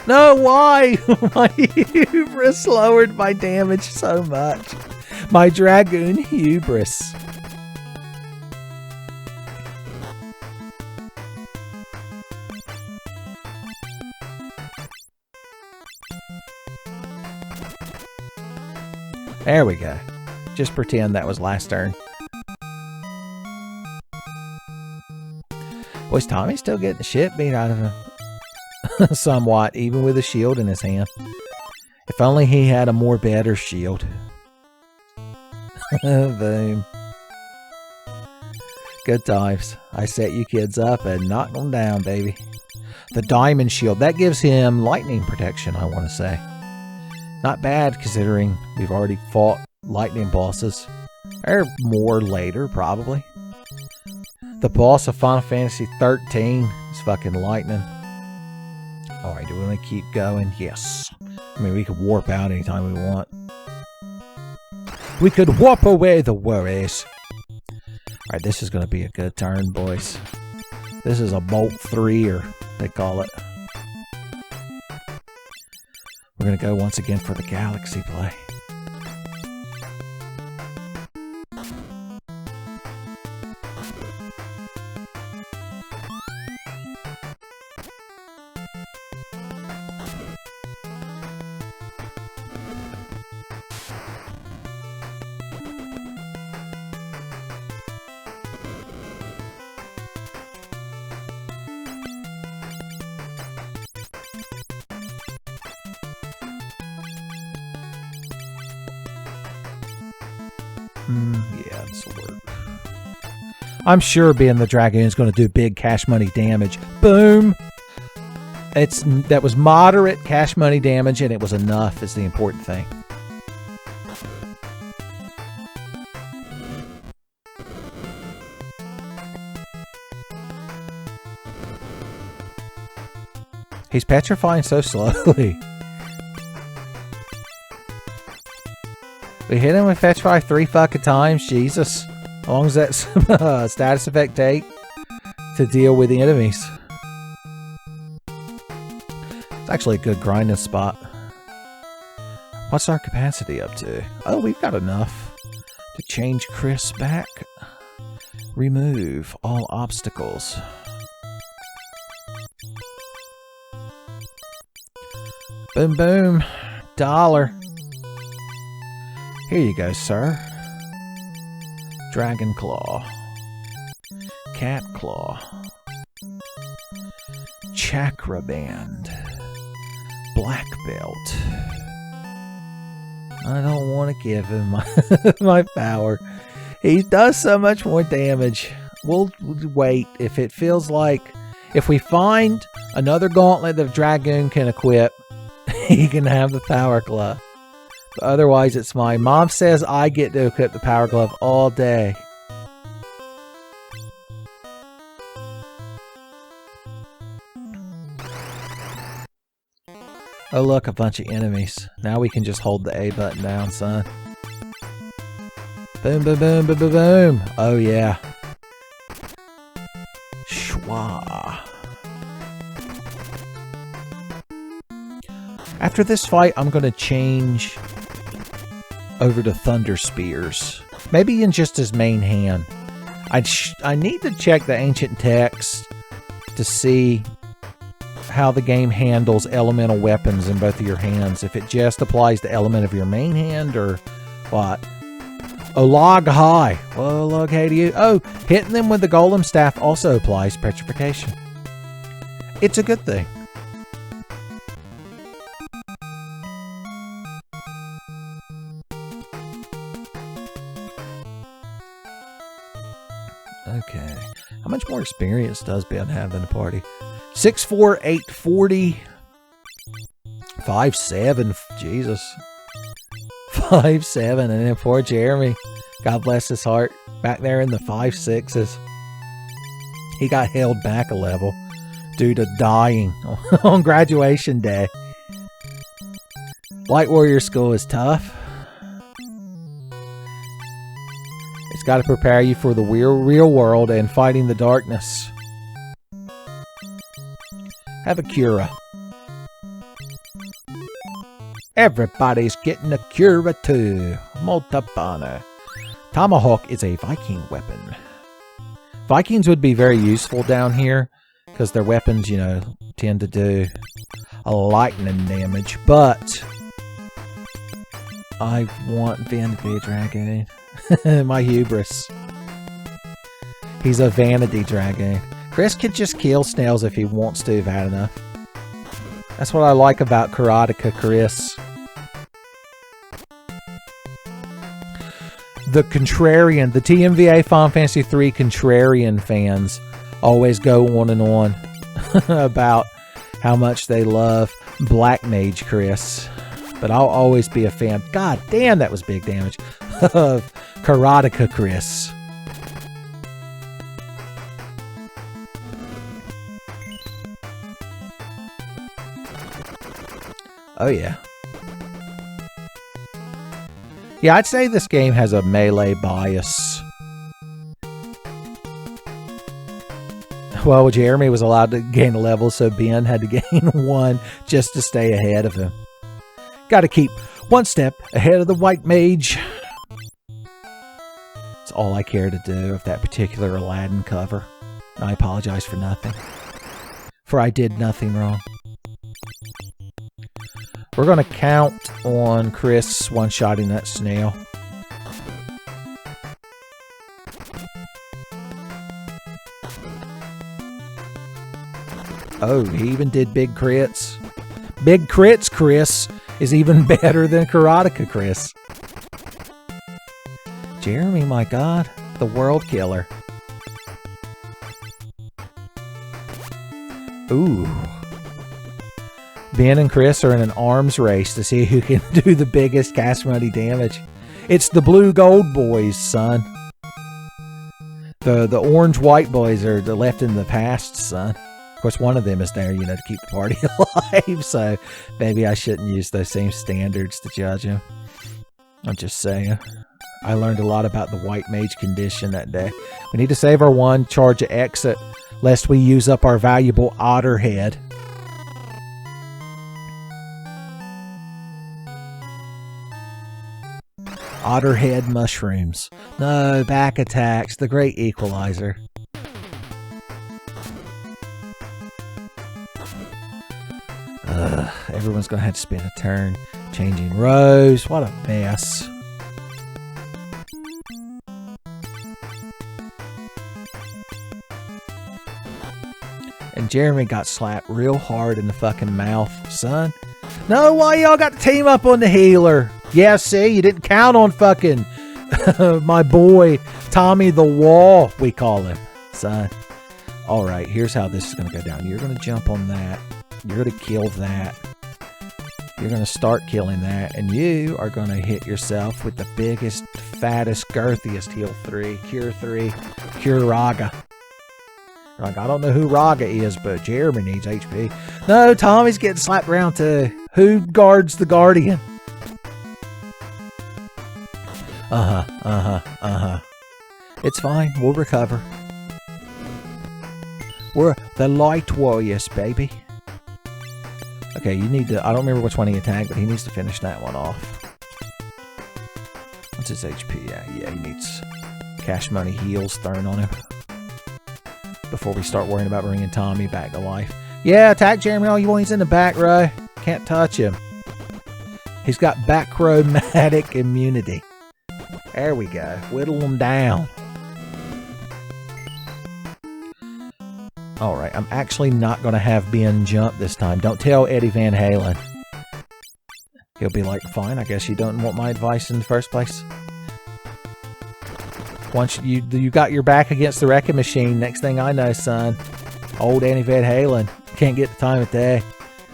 No, why? My hubris lowered my damage so much. My dragoon hubris. There we go. Just pretend that was last turn. Boys, Tommy's still getting the shit beat out of him. Somewhat, even with a shield in his hand. If only he had a more better shield. Boom. Good times. I set you kids up and knocked them down, baby. The diamond shield. That gives him lightning protection, I want to say. Not bad, considering we've already fought lightning bosses. Or more later, probably. The boss of Final Fantasy 13 is fucking lightning. Alright, do we want to keep going? Yes. I mean, we could warp out anytime we want. We could warp away the worries. Alright, this is going to be a good turn, boys. This is a Bolt 3, or they call it. We're going to go once again for the Galaxy play. Yeah, this will work. I'm sure being the Dragoon's going to do big cash money damage. Boom! That was moderate cash money damage, and it was enough is the important thing. He's petrifying so slowly. We hit him with Petrify 3 fucking times. Jesus. How long does that status effect take to deal with the enemies? It's actually a good grinding spot. What's our capacity up to? Oh, we've got enough to change Chris back. Remove all obstacles. Boom, boom. Dollar. Here you go, sir. Dragon Claw. Cat Claw. Chakra Band. Black Belt. I don't want to give him my power. He does so much more damage. We'll wait. If it feels like... If we find another gauntlet that Dragoon can equip, he can have the Power Glove. But otherwise, it's mine. Mom says I get to equip the Power Glove all day. Oh look, a bunch of enemies. Now we can just hold the A button down, son. Boom, boom, boom, boom, boom, boom. Oh yeah. Schwa. After this fight, I'm going to change over to Thunder Spears. Maybe in just his main hand. I need to check the ancient text to see how the game handles elemental weapons in both of your hands. If it just applies to element of your main hand or what. Oh, log high. Well, log hey to you. Oh, hitting them with the golem staff also applies petrification. It's a good thing. Okay. How much more experience does Ben have in the party? 6'4", 840. 5'7". Jesus. 5'7", and then poor Jeremy. God bless his heart. Back there in the 5'6s. He got held back a level due to dying on graduation day. Light Warrior School is tough. It's got to prepare you for the real world and fighting the darkness. Have a Cura. Everybody's getting a Cura too. Multipana. Tomahawk is a Viking weapon. Vikings would be very useful down here because their weapons, you know, tend to do a lightning damage. But I want Ben to be a dragon. My hubris. He's a vanity dragon. Chris could just kill snails if he wants to, if had enough. That's what I like about Karateka Chris. The contrarian, the TMVA Final Fantasy III contrarian fans always go on and on about how much they love Black Mage Chris. But I'll always be a fan. God damn, that was big damage. Of Karateka Chris. Oh yeah. Yeah, I'd say this game has a melee bias. Well, Jeremy was allowed to gain a level, so Ben had to gain one just to stay ahead of him. Got to keep one step ahead of the white mage. It's all I care to do of that particular Aladdin cover. I apologize for nothing. For I did nothing wrong. We're going to count on Chris one-shotting that snail. Oh, he even did big crits. Big crits, Chris, is even better than Karateka, Chris. Jeremy, my God, the world killer. Ooh. Ben and Chris are in an arms race to see who can do the biggest cash money damage. It's the blue gold boys, son. The orange white boys are the left in the past, son. Of course, one of them is there, to keep the party alive, so maybe I shouldn't use those same standards to judge him. I'm just saying. I learned a lot about the white mage condition that day. We need to save our one, charge an exit, lest we use up our valuable otter head. Otter head mushrooms. No, back attacks, the great equalizer. Everyone's going to have to spend a turn changing rows. What a mess. And Jeremy got slapped real hard in the fucking mouth, son. No, why y'all got to team up on the healer? Yeah, see, you didn't count on fucking my boy Tommy the Wall, we call him, son. All right, here's how this is going to go down. You're going to jump on that. You're going to kill that. You're going to start killing that. And you are going to hit yourself with the biggest, fattest, girthiest heal 3. Cure 3. Cure Raga. Like, I don't know who Raga is, but Jeremy needs HP. No, Tommy's getting slapped around too. Who guards the Guardian? It's fine. We'll recover. We're the Light Warriors, baby. Okay, you need to... I don't remember which one he attacked, but he needs to finish that one off. What's his HP? Yeah, he needs cash money heals thrown on him before we start worrying about bringing Tommy back to life. Yeah, attack Jeremy all you want. He's in the back row. Can't touch him. He's got back row magic immunity. There we go. Whittle him down. Alright, I'm actually not going to have Ben jump this time. Don't tell Eddie Van Halen. He'll be like, fine, I guess you don't want my advice in the first place. Once you got your back against the wrecking machine, next thing I know, son, old Eddie Van Halen can't get the time of day.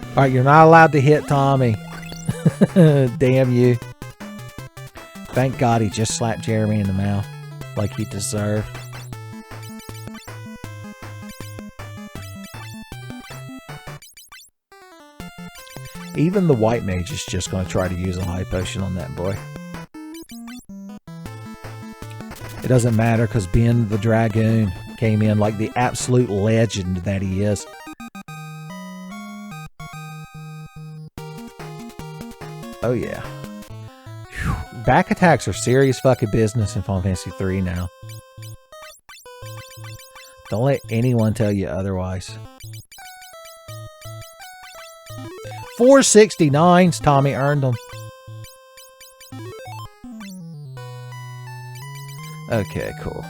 Alright, you're not allowed to hit Tommy. Damn you. Thank God he just slapped Jeremy in the mouth like he deserved. Even the white mage is just going to try to use a high potion on that boy. It doesn't matter because Ben the Dragoon came in like the absolute legend that he is. Oh yeah. Whew. Back attacks are serious fucking business in Final Fantasy III now. Don't let anyone tell you otherwise. 469s, Tommy earned them. Okay, cool.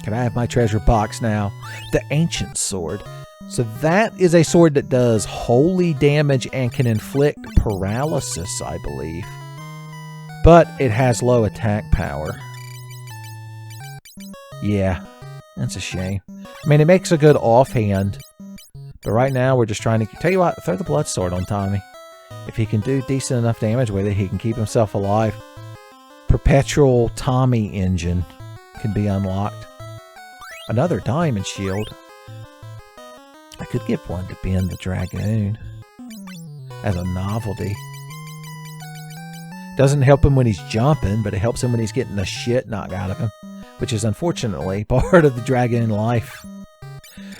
Can I have my treasure box now? The Ancient Sword. So that is a sword that does holy damage and can inflict paralysis, I believe. But it has low attack power. Yeah, that's a shame. I mean, it makes a good offhand. But right now, we're just trying to... Tell you what, throw the blood sword on Tommy. If he can do decent enough damage with it, he can keep himself alive. Perpetual Tommy engine can be unlocked. Another diamond shield. I could give one to Ben the Dragoon as a novelty. Doesn't help him when he's jumping, but it helps him when he's getting the shit knocked out of him, which is unfortunately part of the Dragoon life.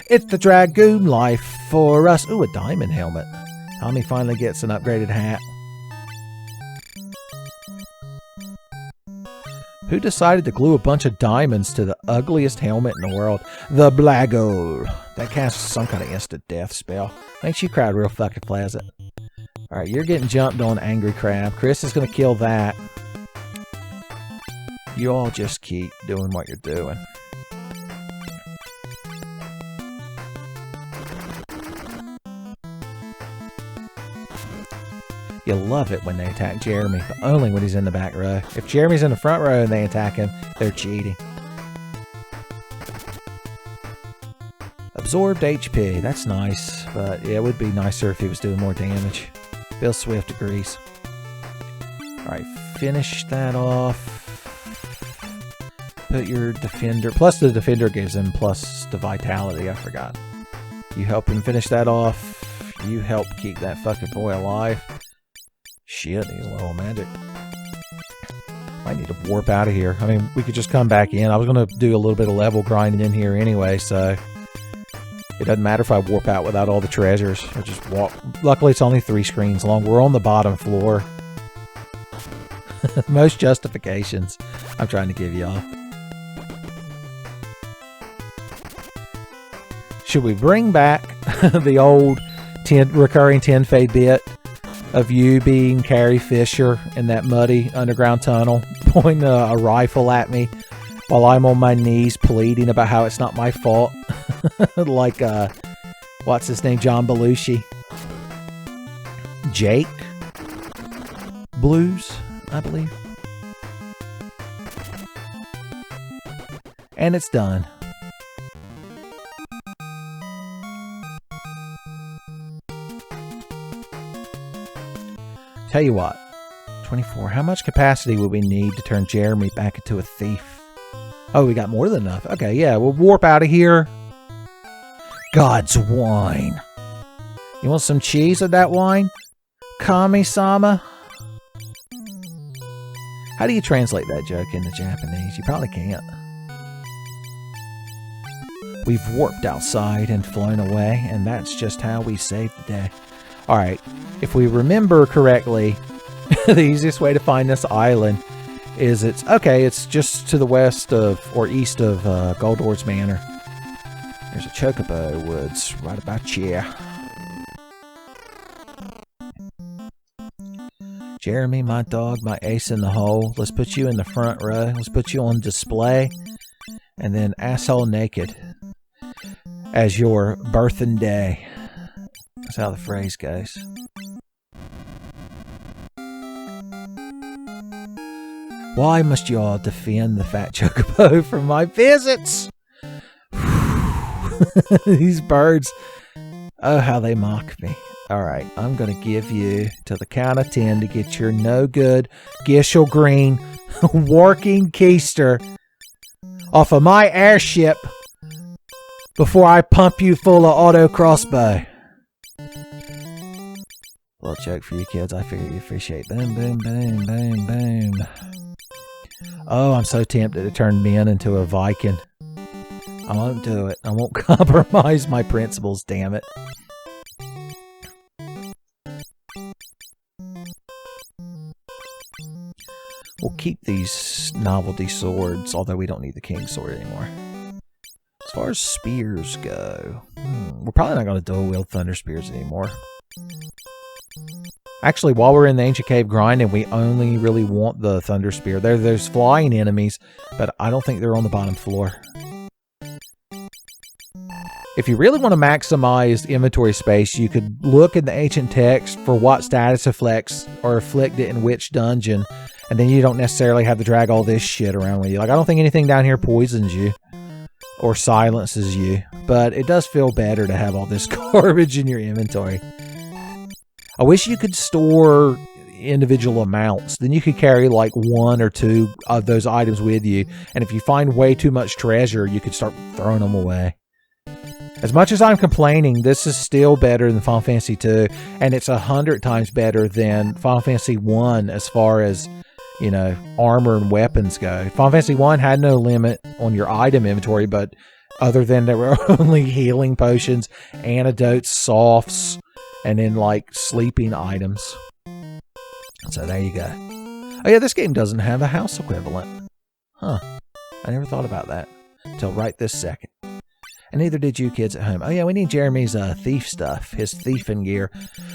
It's the Dragoon life for us. Ooh, a diamond helmet. Tommy finally gets an upgraded hat. Who decided to glue a bunch of diamonds to the ugliest helmet in the world? The Blago. That casts some kind of instant death spell. Makes you crowd real fucking pleasant. Alright, you're getting jumped on, Angry Crab. Chris is going to kill that. You all just keep doing what you're doing. You love it when they attack Jeremy, but only when he's in the back row. If Jeremy's in the front row and they attack him, they're cheating. Absorbed HP, that's nice, but yeah, it would be nicer if he was doing more damage. Bill Swift agrees. Alright, finish that off. Put your defender, plus the defender gives him plus the vitality, I forgot. You help him finish that off. You help keep that fucking boy alive. Shit, he's low on magic. Might need to warp out of here. I mean, we could just come back in. I was going to do a little bit of level grinding in here anyway, so it doesn't matter if I warp out without all the treasures. I just walk. Luckily, it's only 3 screens long. We're on the bottom floor. Most justifications I'm trying to give y'all. Should we bring back the old recurring Tenfey bit of you being Carrie Fisher in that muddy underground tunnel, pointing a rifle at me while I'm on my knees pleading about how it's not my fault? Like, what's his name? John Belushi. Jake Blues, I believe. And it's done. Tell you what, 24. How much capacity would we need to turn Jeremy back into a thief? Oh, we got more than enough. Okay, yeah, we'll warp out of here. God's wine. You want some cheese with that wine? Kami-sama? How do you translate that joke into Japanese? You probably can't. We've warped outside and flown away, and that's just how we saved the day. Alright, if we remember correctly, the easiest way to find this island is it's just to the west of, or east of, Goldor's Manor. There's a chocobo woods right about here. Jeremy, my dog, my ace in the hole. Let's put you in the front row. Let's put you on display. And then asshole naked as your birthing day. That's how the phrase goes. Why must you all defend the fat chocobo from my visits? These birds. Oh, how they mock me. Alright, I'm going to give you to the count of 10 to get your no good Gishel Green working keister off of my airship before I pump you full of auto crossbow. Little joke for you kids. I figure you appreciate. Boom, boom, boom, boom, boom. Oh, I'm so tempted to turn men into a Viking. I won't do it. I won't compromise my principles, damn it. We'll keep these novelty swords, although we don't need the king sword anymore. As far as spears go, we're probably not going to dual wield thunder spears anymore. Actually, while we're in the ancient cave grinding, we only really want the thunder spear. There's flying enemies, but I don't think they're on the bottom floor. If you really want to maximize inventory space, you could look in the ancient text for what status effects are afflicted in which dungeon, and then you don't necessarily have to drag all this shit around with you. Like, I don't think anything down here poisons you or silences you, but it does feel better to have all this garbage in your inventory. I wish you could store individual amounts. Then you could carry like 1 or 2 of those items with you, and if you find way too much treasure, you could start throwing them away. As much as I'm complaining, this is still better than Final Fantasy II, and it's 100 times better than Final Fantasy I as far as, you know, armor and weapons go. Final Fantasy I had no limit on your item inventory, but other than there were only healing potions, antidotes, softs, and then like sleeping items. So there you go. Oh yeah, this game doesn't have a house equivalent. Huh. I never thought about that until right this second. And neither did you kids at home. Oh yeah, we need Jeremy's thief stuff, his thiefing gear.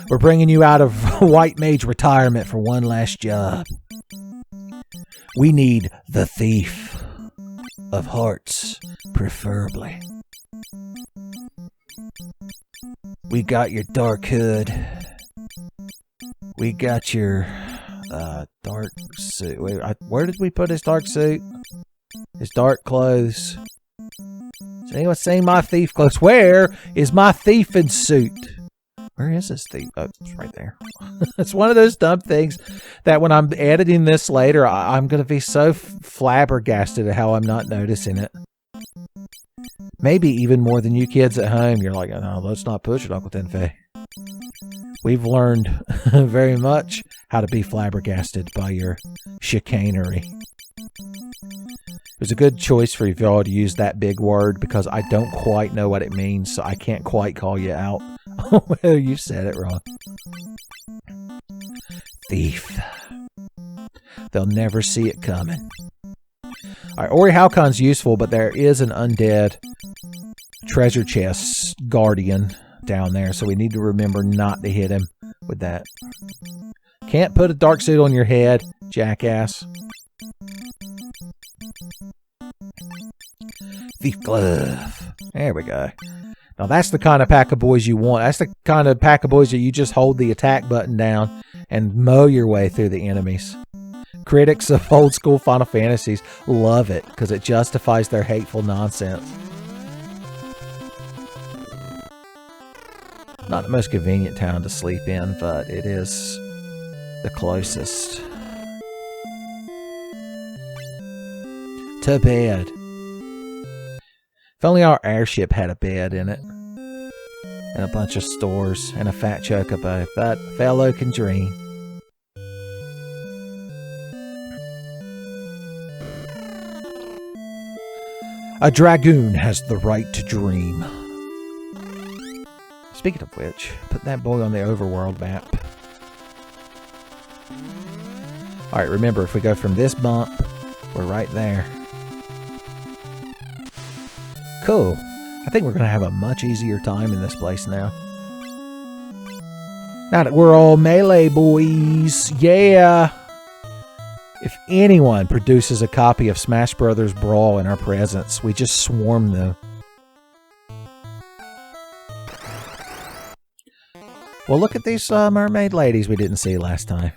We're bringing you out of White Mage retirement for one last job. We need the thief of hearts, preferably. We got your dark hood. We got your dark suit. Wait, where did we put his dark suit? His dark clothes. Has anyone seen my thief clothes? Where is my thiefing suit? Where is this thief? Oh, it's right there. It's one of those dumb things that when I'm editing this later, I'm going to be so flabbergasted at how I'm not noticing it. Maybe even more than you kids at home. You're like, oh, no, let's not push it, Uncle Tenfey. We've learned very much how to be flabbergasted by your chicanery. It was a good choice for y'all to use that big word because I don't quite know what it means, so I can't quite call you out whether you said it wrong. Thief. They'll never see it coming. Alright, Ori Halcon's useful, but there is an undead treasure chest guardian down there, so we need to remember not to hit him with that. Can't put a dark suit on your head, jackass. Thief glove. There we go. Now that's the kind of pack of boys you want. That's the kind of pack of boys that you just hold the attack button down and mow your way through the enemies. Critics of old school Final Fantasies love it because it justifies their hateful nonsense. Not the most convenient town to sleep in, but it is the closest. To bed. If only our airship had a bed in it. And a bunch of stores and a fat chocobo, but a fellow can dream. A dragoon has the right to dream. Speaking of which, put that boy on the overworld map. Alright, remember, if we go from this bump, we're right there. Cool. I think we're going to have a much easier time in this place now. Now that we're all melee boys. Yeah! If anyone produces a copy of Smash Brothers Brawl in our presence, we just swarm them. Well, look at these mermaid ladies we didn't see last time.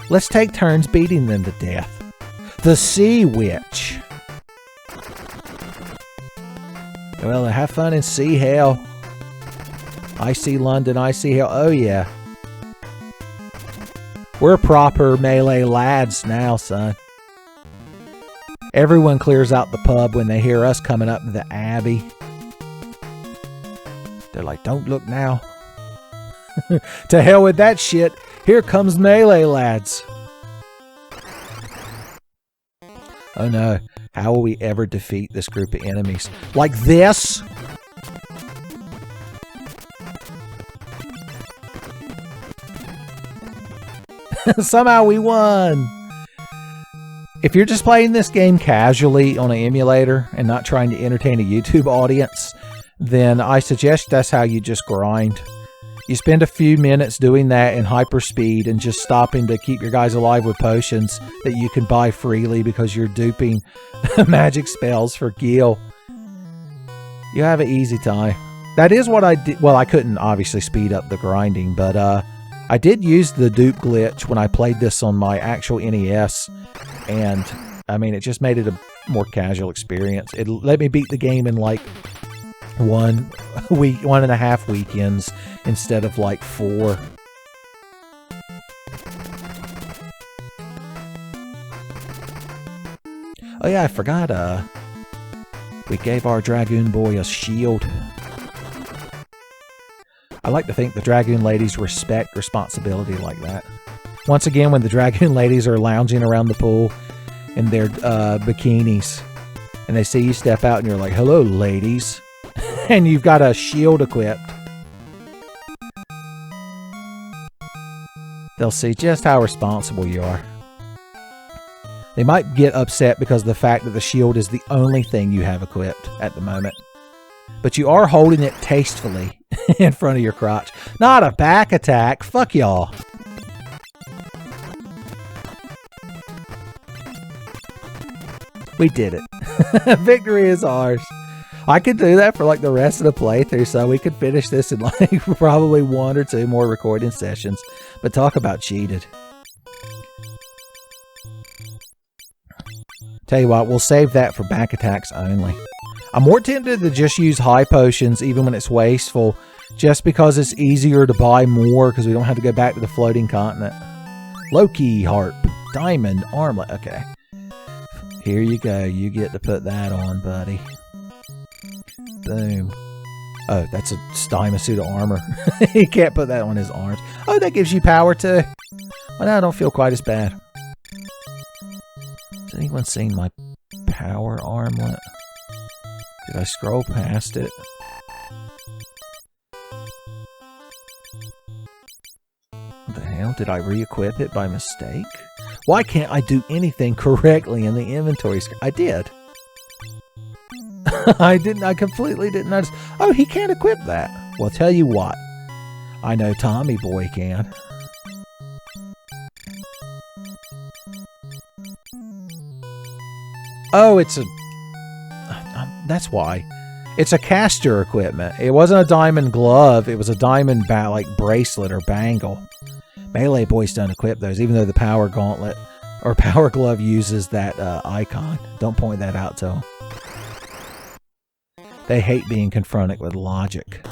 Let's take turns beating them to death. The Sea Witch. Well, have fun in sea hell. I see London, I see hell. Oh, yeah. We're proper melee lads now, son. Everyone clears out the pub when they hear us coming up to the Abbey. They're like, don't look now. To hell with that shit. Here comes melee lads. Oh no. How will we ever defeat this group of enemies? Like this? Somehow we won! If you're just playing this game casually on an emulator and not trying to entertain a YouTube audience, then I suggest that's how you just grind. You spend a few minutes doing that in hyperspeed and just stopping to keep your guys alive with potions that you can buy freely because you're duping magic spells for gil. You have an easy time. That is what I did. Well, I couldn't obviously speed up the grinding, but I did use the dupe glitch when I played this on my actual NES, and I mean, it just made it a more casual experience. It let me beat the game in like 1.5 weekends instead of like 4. Oh yeah, I forgot, we gave our Dragoon boy a shield. I like to think the Dragoon ladies respect responsibility like that. Once again, when the Dragoon ladies are lounging around the pool in their bikinis, and they see you step out and you're like, hello ladies, and you've got a shield equipped, they'll see just how responsible you are. They might get upset because of the fact that the shield is the only thing you have equipped at the moment. But you are holding it tastefully in front of your crotch. Not a back attack. Fuck y'all. We did it. Victory is ours. I could do that for like the rest of the playthrough, so we could finish this in like probably 1 or 2 more recording sessions. But talk about cheated. Tell you what, we'll save that for back attacks only. I'm more tempted to just use high potions even when it's wasteful, just because it's easier to buy more because we don't have to go back to the floating continent. Loki harp, diamond armlet. Okay. Here you go. You get to put that on, buddy. Boom. Oh, that's a diamond suit of armor. He can't put that on his arms. Oh, that gives you power too. Well, now I don't feel quite as bad. Has anyone seen my power armlet? Did I scroll past it? What the hell? Did I re-equip it by mistake? Why can't I do anything correctly in the inventory screen? I did. I didn't. I completely didn't notice. Oh, he can't equip that. Well, tell you what. I know Tommy Boy can. Oh, it's a... that's why. It's a caster equipment. It wasn't a diamond glove. It was a diamond like bracelet or bangle. Melee boys don't equip those, even though the power gauntlet or power glove uses that icon. Don't point that out to them. They hate being confronted with logic.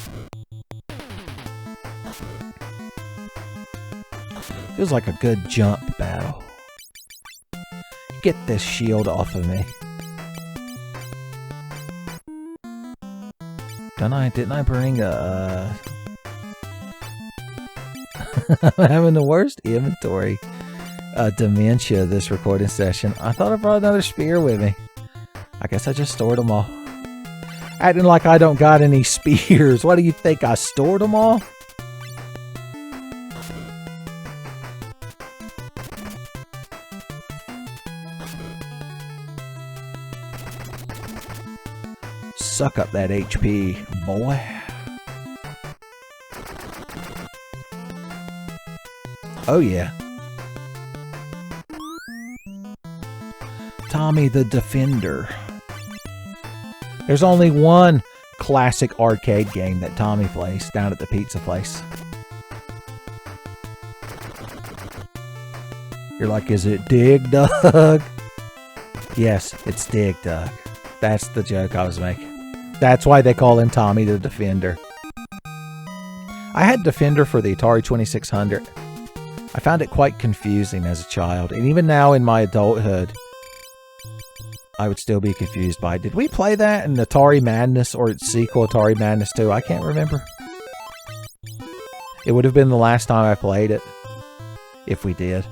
Feels like a good jump battle. Get this shield off of me. Didn't I bring a... I'm having the worst inventory dementia this recording session. I thought I brought another spear with me. I guess I just stored them all. Acting like I don't got any spears. What do you think? I stored them all? Suck up that HP, boy. Oh yeah. Tommy the Defender. There's only one classic arcade game that Tommy plays down at the pizza place. You're like, is it Dig Dug? Yes, it's Dig Dug. That's the joke I was making. That's why they call him Tommy the Defender. I had Defender for the Atari 2600. I found it quite confusing as a child, and even now in my adulthood, I would still be confused by it. Did we play that in Atari Madness or its sequel, Atari Madness 2? I can't remember. It would have been the last time I played it, if we did.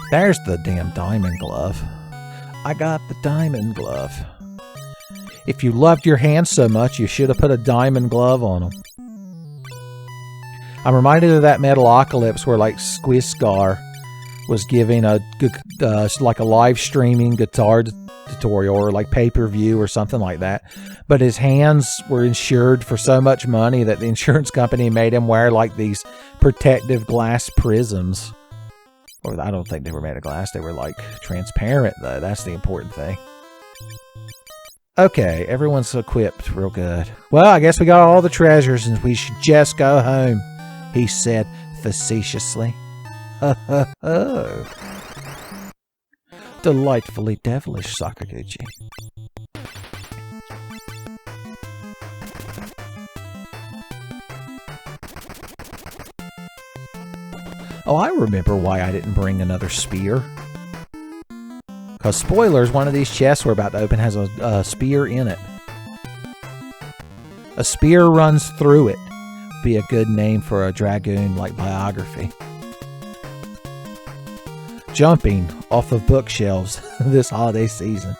There's the damn diamond glove. I got the diamond glove. If you loved your hands so much, you should have put a diamond glove on them. I'm reminded of that Metalocalypse where like Squiscar was giving a like a live streaming guitar tutorial or like pay-per-view or something like that. But his hands were insured for so much money that the insurance company made him wear like these protective glass prisms. Or I don't think they were made of glass. They were like transparent though. That's the important thing. Okay, everyone's equipped real good. Well, I guess we got all the treasures and we should just go home, he said facetiously. Delightfully devilish, Sakaguchi. Oh, I remember why I didn't bring another spear. Because, spoilers, one of these chests we're about to open has a spear in it. A spear runs through it. Be a good name for a Dragoon-like biography. Jumping off of bookshelves this holiday season.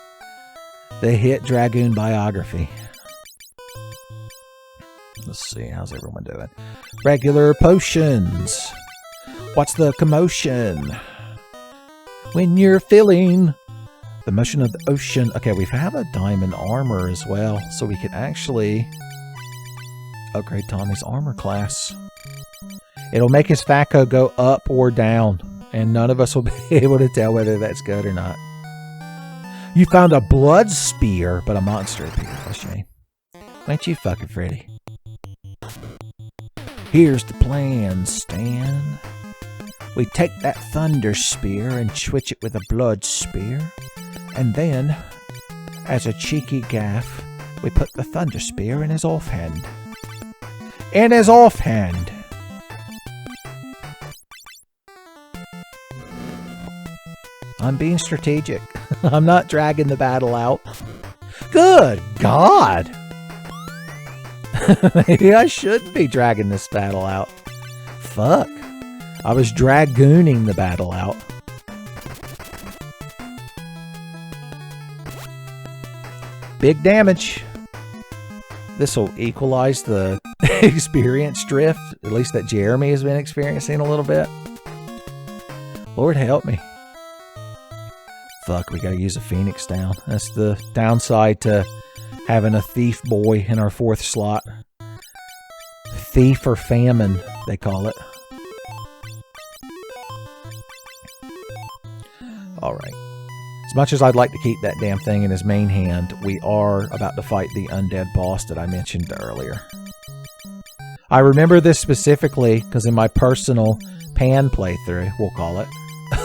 The hit Dragoon biography. Let's see, how's everyone doing? Regular potions. What's the commotion? When you're feeling the motion of the ocean. Okay, we have a diamond armor as well, so we can actually upgrade Tommy's armor class. It'll make his FACO go up or down, and none of us will be able to tell whether that's good or not. You found a blood spear, but a monster appeared. What a shame. Ain't you fucking Freddy? Here's the plan, Stan. We take that thunder spear and switch it with a blood spear. And then, as a cheeky gaff, we put the thunder spear in his offhand. In his offhand! I'm being strategic. I'm not dragging the battle out. Good God! Maybe I shouldn't be dragging this battle out. Fuck. I was dragooning the battle out. Big damage. This will equalize the experience drift, at least that Jeremy has been experiencing a little bit. Lord help me. Fuck, we gotta use a Phoenix down. That's the downside to having a thief boy in our 4th slot. Thief or famine, they call it. Alright. As much as I'd like to keep that damn thing in his main hand, we are about to fight the undead boss that I mentioned earlier. I remember this specifically because in my personal pan playthrough, we'll call it,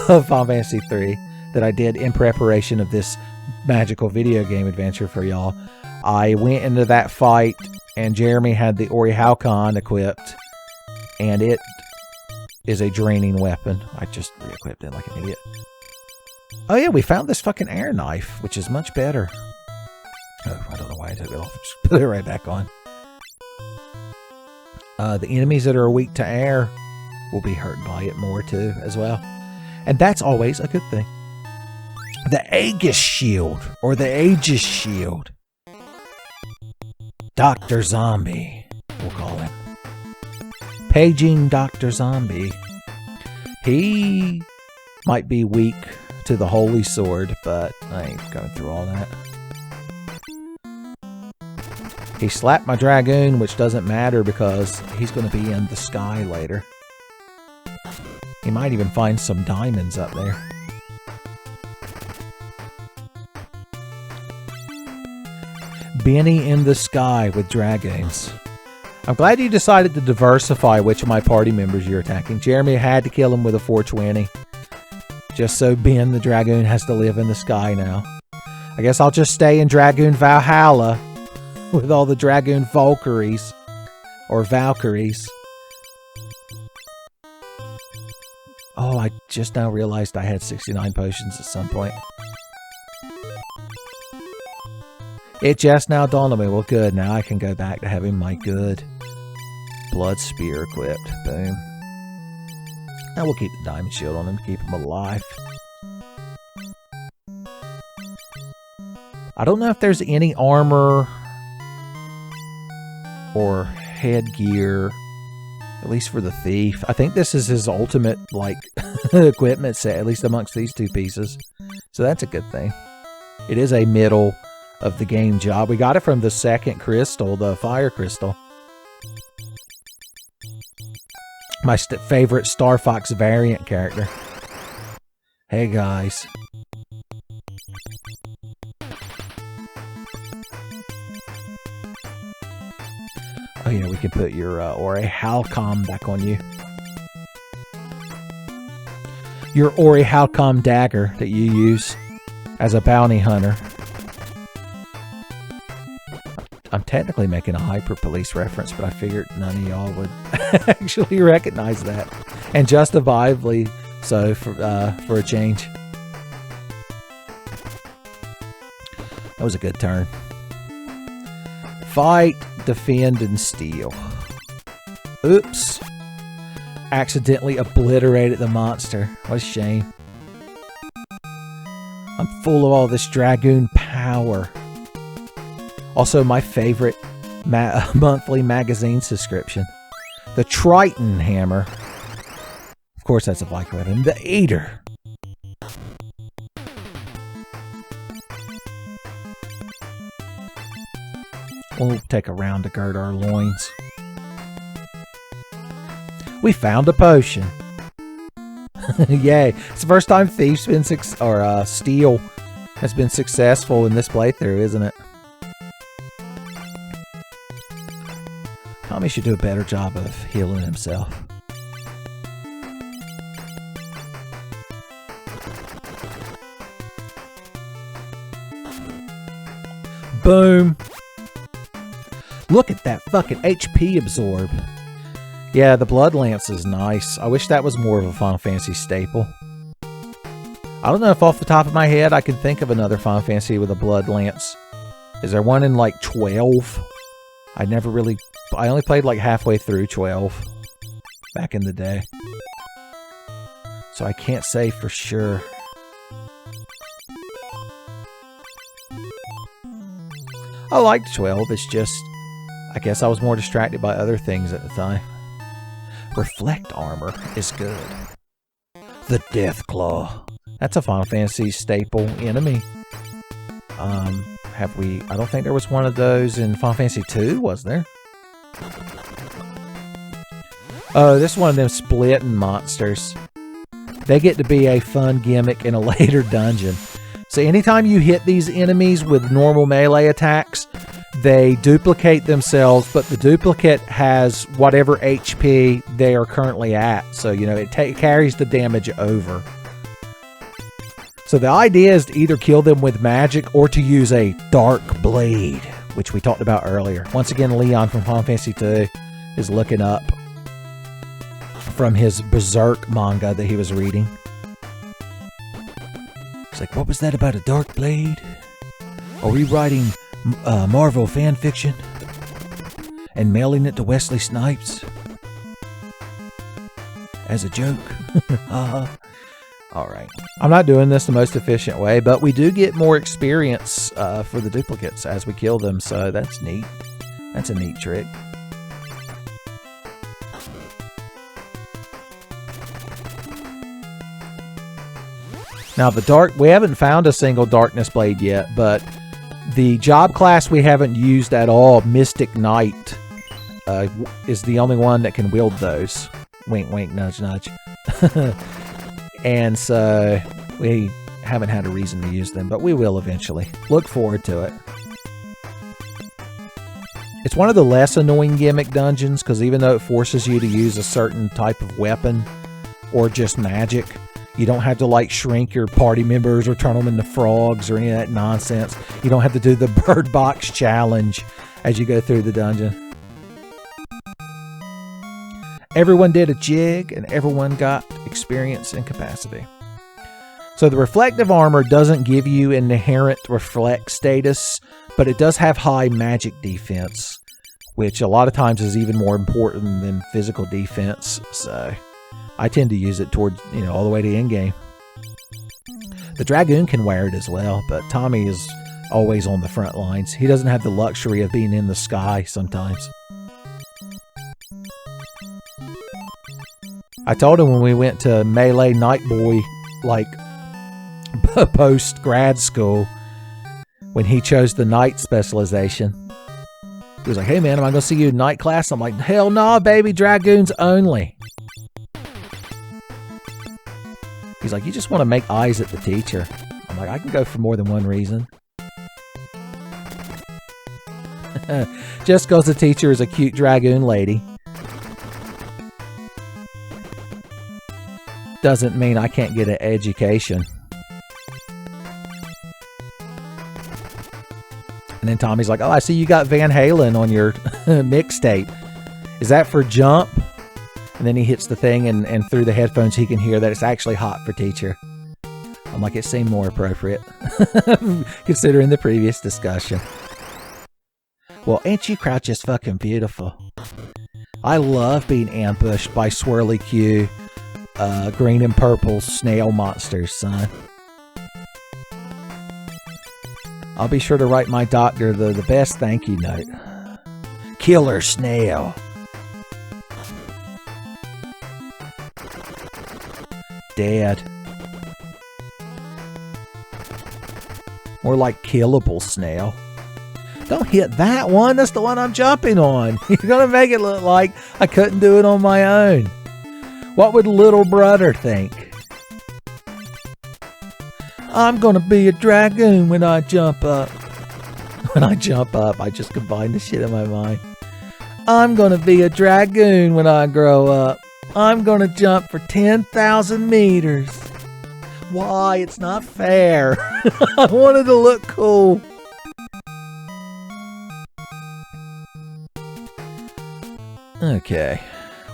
of Final Fantasy III, that I did in preparation of this magical video game adventure for y'all, I went into that fight and Jeremy had the Ori Halcon equipped, and it is a draining weapon. I just re-equipped it like an idiot. Oh yeah, we found this fucking air knife, which is much better. Oh, I don't know why I took it off. Just put it right back on. The enemies that are weak to air will be hurt by it more too, as well. And that's always a good thing. The Aegis Shield, or the Aegis Shield. Dr. Zombie, we'll call him. Paging Dr. Zombie. He might be weak to the Holy Sword, but I ain't going through all that. He slapped my Dragoon, which doesn't matter because he's going to be in the sky later. He might even find some diamonds up there. Benny in the sky with Dragoons. I'm glad you decided to diversify which of my party members you're attacking. Jeremy had to kill him with a 420. Just so Ben the Dragoon has to live in the sky now. I guess I'll just stay in Dragoon Valhalla with all the Dragoon Valkyries. Or Valkyries. Oh, I just now realized I had 69 potions at some point. It just now dawned on me. Well, good. Now I can go back to having my good blood spear equipped. Boom. Now we'll keep the diamond shield on him to keep him alive. I don't know if there's any armor or headgear, at least for the thief. I think this is his ultimate, like, equipment set, at least amongst these two pieces. So that's a good thing. It is a middle of the game job. We got it from the second crystal, the fire crystal. My favorite Star Fox variant character. Hey guys. Oh yeah, we can put your Ori Halcom back on you. Your Ori Halcom dagger that you use as a bounty hunter. I'm technically making a Hyper Police reference, but I figured none of y'all would actually recognize that. And justifiably so for a change. That was a good turn. Fight, defend, and steal. Oops. Accidentally obliterated the monster. What a shame. I'm full of all this Dragoon power. Also, my favorite monthly magazine subscription. The Triton Hammer. Of course, that's a Viking weapon. The Eater. We'll take a round to gird our loins. We found a potion. Yay. It's the first time Thief's been Steal has been successful in this playthrough, isn't it? Tommy should do a better job of healing himself. Boom. Look at that fucking HP absorb. Yeah, the Blood Lance is nice. I wish that was more of a Final Fantasy staple. I don't know if off the top of my head I can think of another Final Fantasy with a Blood Lance. Is there one in like 12? I only played like halfway through 12 back in the day. So I can't say for sure. I liked 12, it's just, I guess I was more distracted by other things at the time. Reflect armor is good. The Death Claw. That's a Final Fantasy staple enemy. I don't think there was one of those in Final Fantasy II, was there? Oh, this is one of them splitting monsters. They get to be a fun gimmick in a later dungeon. So anytime you hit these enemies with normal melee attacks, they duplicate themselves, but the duplicate has whatever HP they are currently at. So, you know, it carries the damage over. So the idea is to either kill them with magic or to use a Dark Blade, which we talked about earlier. Once again, Leon from Final Fantasy II is looking up from his Berserk manga that he was reading. He's like, what was that about a Dark Blade? Are we writing Marvel fan fiction and mailing it to Wesley Snipes as a joke? Alright. I'm not doing this the most efficient way, but we do get more experience for the duplicates as we kill them, so that's neat. That's a neat trick. Now we haven't found a single Darkness Blade yet, but the job class we haven't used at all, Mystic Knight, is the only one that can wield those. Wink, wink, nudge, nudge. And so we haven't had a reason to use them, but we will eventually. Look forward to it. It's one of the less annoying gimmick dungeons, because even though it forces you to use a certain type of weapon or just magic, you don't have to like shrink your party members or turn them into frogs or any of that nonsense. You don't have to do the Bird Box challenge as you go through the dungeon. Everyone did a jig and everyone got experience and capacity. So the reflective armor doesn't give you an inherent reflect status, but it does have high magic defense, which a lot of times is even more important than physical defense. So I tend to use it towards, all the way to end game. The Dragoon can wear it as well, but Tommy is always on the front lines. He doesn't have the luxury of being in the sky sometimes. I told him when we went to Melee Night Boy, like, post grad school, when he chose the night specialization, he was like, hey man, am I going to see you in night class? I'm like, hell no, baby, Dragoons only. He's like, you just want to make eyes at the teacher. I'm like, I can go for more than one reason. Just because the teacher is a cute Dragoon lady doesn't mean I can't get an education. And then Tommy's like, oh, I see you got Van Halen on your mixtape. Is that for Jump? And then he hits the thing, and through the headphones he can hear that it's actually Hot for Teacher. I'm like, it seemed more appropriate, considering the previous discussion. Well, ain't you Crouch just fucking beautiful? I love being ambushed by Swirly Q, green and purple snail monsters, son. I'll be sure to write my doctor the best thank you note. Killer snail. Dead. More like killable snail. Don't hit that one. That's the one I'm jumping on. You're going to make it look like I couldn't do it on my own. What would little brother think? I'm going to be a dragoon when I jump up. When I jump up, I just combined the shit in my mind. I'm going to be a dragoon when I grow up. I'm going to jump for 10,000 meters. Why? It's not fair. I wanted to look cool. Okay.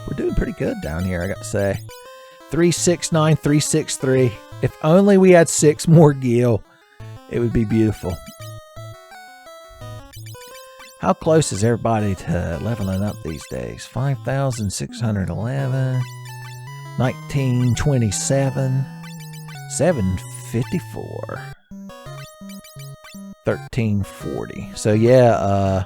We're doing pretty good down here, I got to say. 369, 363. If only we had 6 more gil, it would be beautiful. How close is everybody to leveling up these days? 5,611, 1927, 754, 1340. So yeah,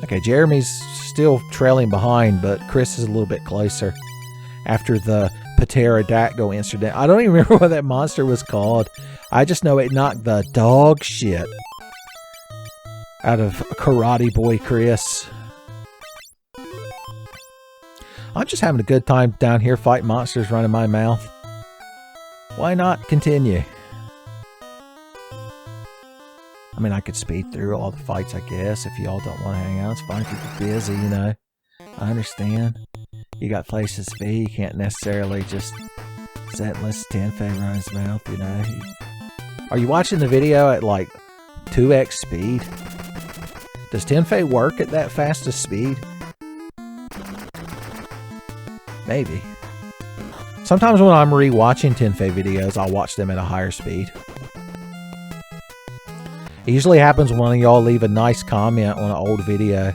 okay, Jeremy's still trailing behind, but Chris is a little bit closer after the pterodactyl incident. I don't even remember what that monster was called. I just know it knocked the dog shit out of Karate Boy Chris. I'm just having a good time down here fighting monsters running my mouth. Why not continue? I mean, I could speed through all the fights, I guess. If y'all don't want to hang out, it's fine if you're busy, you know. I understand. You got places to be. You can't necessarily just sit and listen to Tenfey run his mouth, you know. Are you watching the video at like 2x speed? Does Tenfey work at that fastest speed? Maybe. Sometimes when I'm re-watching Tenfey videos, I'll watch them at a higher speed. It usually happens when one of y'all leave a nice comment on an old video.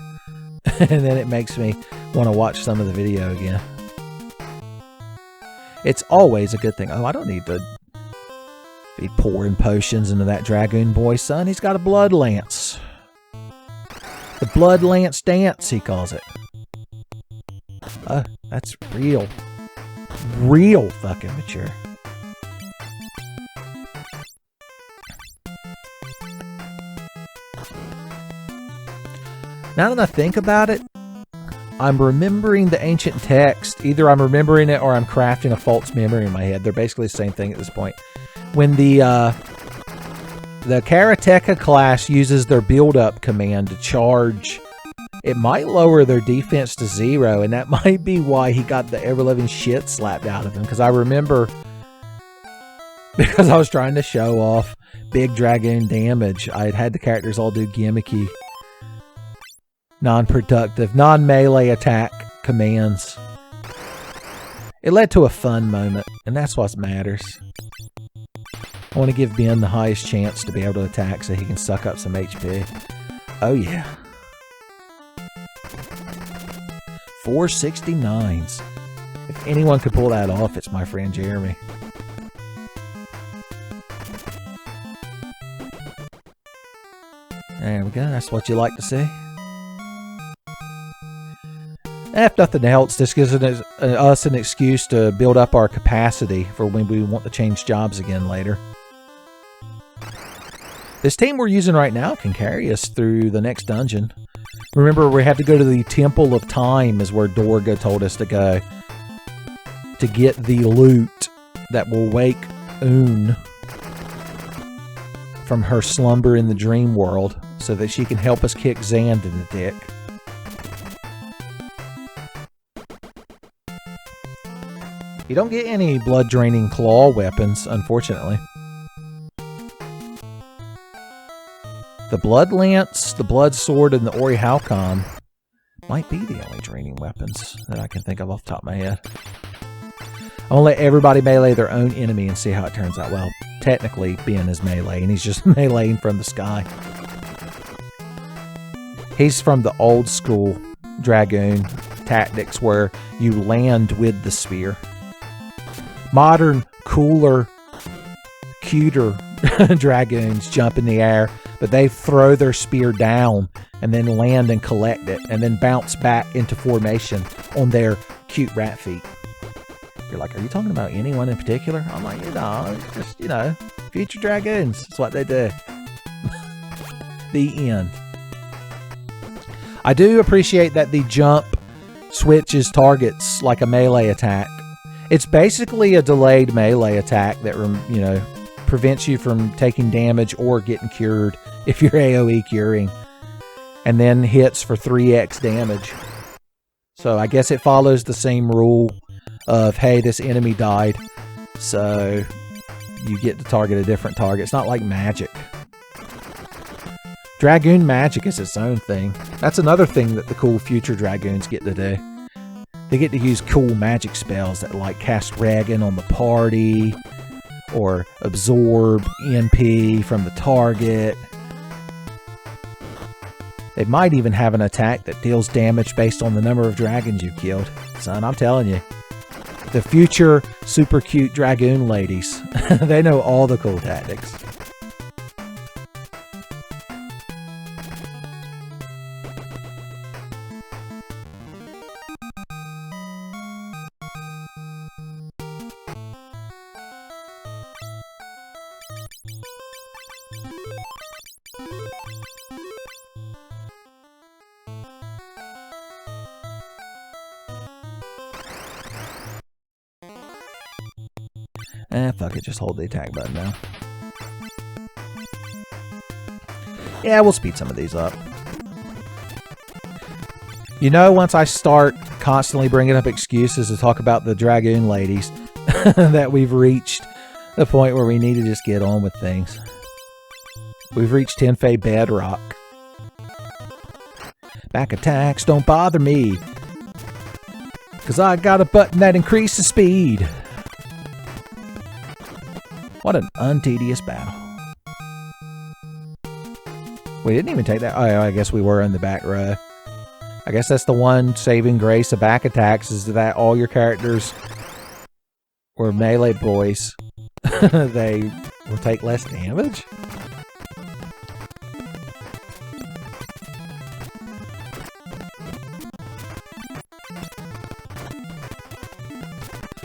And then it makes me want to watch some of the video again. It's always a good thing. Oh, I don't need to be pouring potions into that dragoon boy, son. He's got a blood lance. The blood lance dance, he calls it. Oh, that's real. Real fucking mature. Now that I think about it, I'm remembering the ancient text. Either I'm remembering it or I'm crafting a false memory in my head. They're basically the same thing at this point. When the Karateka class uses their build-up command to charge, it might lower their defense to 0, and that might be why he got the ever-living shit slapped out of him. Because I remember, because I was trying to show off big dragoon damage, I had the characters all do gimmicky, non-productive, non-melee attack commands. It led to a fun moment, and that's what matters. I want to give Ben the highest chance to be able to attack so he can suck up some HP. Oh yeah. 469s. If anyone could pull that off, it's my friend Jeremy. There we go. That's what you like to see. If nothing else, this gives us an excuse to build up our capacity for when we want to change jobs again later. This team we're using right now can carry us through the next dungeon. Remember, we have to go to the Temple of Time is where Dorga told us to go to get the loot that will wake Un from her slumber in the dream world so that she can help us kick Xand in the dick. You don't get any blood-draining claw weapons, unfortunately. The Blood Lance, the Blood Sword, and the Ori Halcom might be the only draining weapons that I can think of off the top of my head. I'm gonna let everybody melee their own enemy and see how it turns out. Well, technically, Ben is melee, and he's just meleeing from the sky. He's from the old school Dragoon tactics where you land with the spear. Modern, cooler, cuter Dragoons jump in the air, but they throw their spear down and then land and collect it and then bounce back into formation on their cute rat feet. You're like, are you talking about anyone in particular? I'm like, you know, just, you know, future Dragoons. That's what they do. The end. I do appreciate that the jump switches targets like a melee attack. It's basically a delayed melee attack that, prevents you from taking damage or getting cured if you're AoE curing. And then hits for 3x damage. So I guess it follows the same rule of, hey, this enemy died, so you get to target a different target. It's not like magic. Dragoon magic is its own thing. That's another thing that the cool future Dragoons get to do. They get to use cool magic spells that like cast Dragon on the party, or absorb MP from the target. They might even have an attack that deals damage based on the number of dragons you killed. Son, I'm telling you. The future super cute Dragoon ladies. They know all the cool tactics. Fuck it, just hold the attack button now. Yeah, we'll speed some of these up. Once I start constantly bringing up excuses to talk about the Dragoon ladies, that we've reached the point where we need to just get on with things. We've reached Tenfey bedrock. Back attacks don't bother me, 'cause I got a button that increases speed. What an untedious battle. We didn't even take that. Oh, I guess we were in the back row. I guess that's the one saving grace of back attacks, is that all your characters were melee boys. They will take less damage?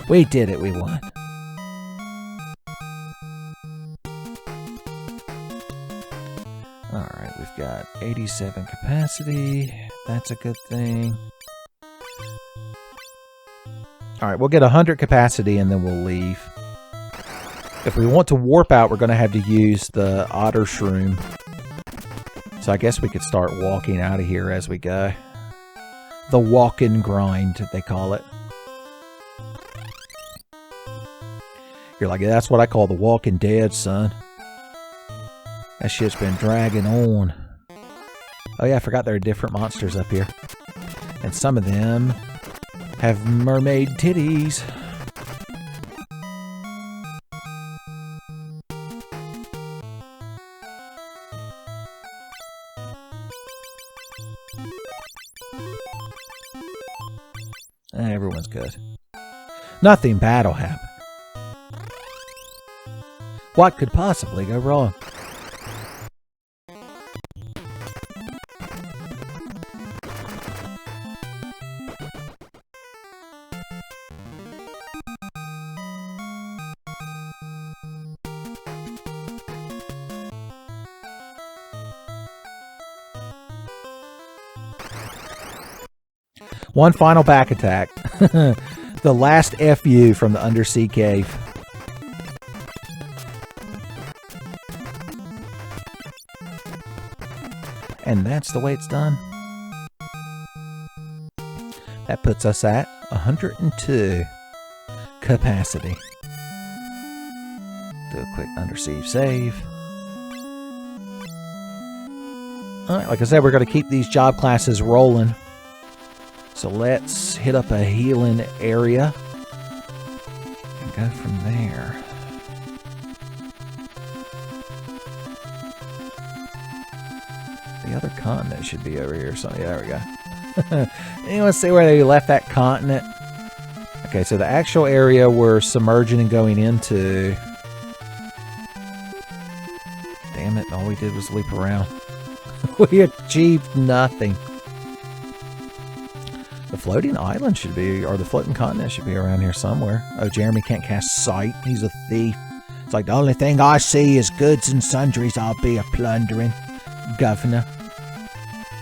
We did it, we won. Alright, we've got 87 capacity. That's a good thing. Alright, we'll get 100 capacity and then we'll leave. If we want to warp out, we're going to have to use the otter shroom. So I guess we could start walking out of here as we go. The walk and grind, they call it. You're like, that's what I call the Walking Dead, son. That shit's been dragging on. Oh yeah, I forgot there are different monsters up here. And some of them have mermaid titties. Everyone's good. Nothing bad will happen. What could possibly go wrong? One final back attack. The last FU from the undersea cave. And that's the way it's done. That puts us at 102 capacity. Do a quick undersea save. Alright, like I said, we're going to keep these job classes rolling. So let's hit up a healing area and go from there. The other continent should be over here. So yeah, there we go. Anyone see where they left that continent? Okay, so the actual area we're submerging and going into. Damn it, all we did was leap around. We achieved nothing. The floating island should be, or the floating continent should be around here somewhere. Oh, Jeremy can't cast sight. He's a thief. It's like, the only thing I see is goods and sundries I'll be a plundering. governor.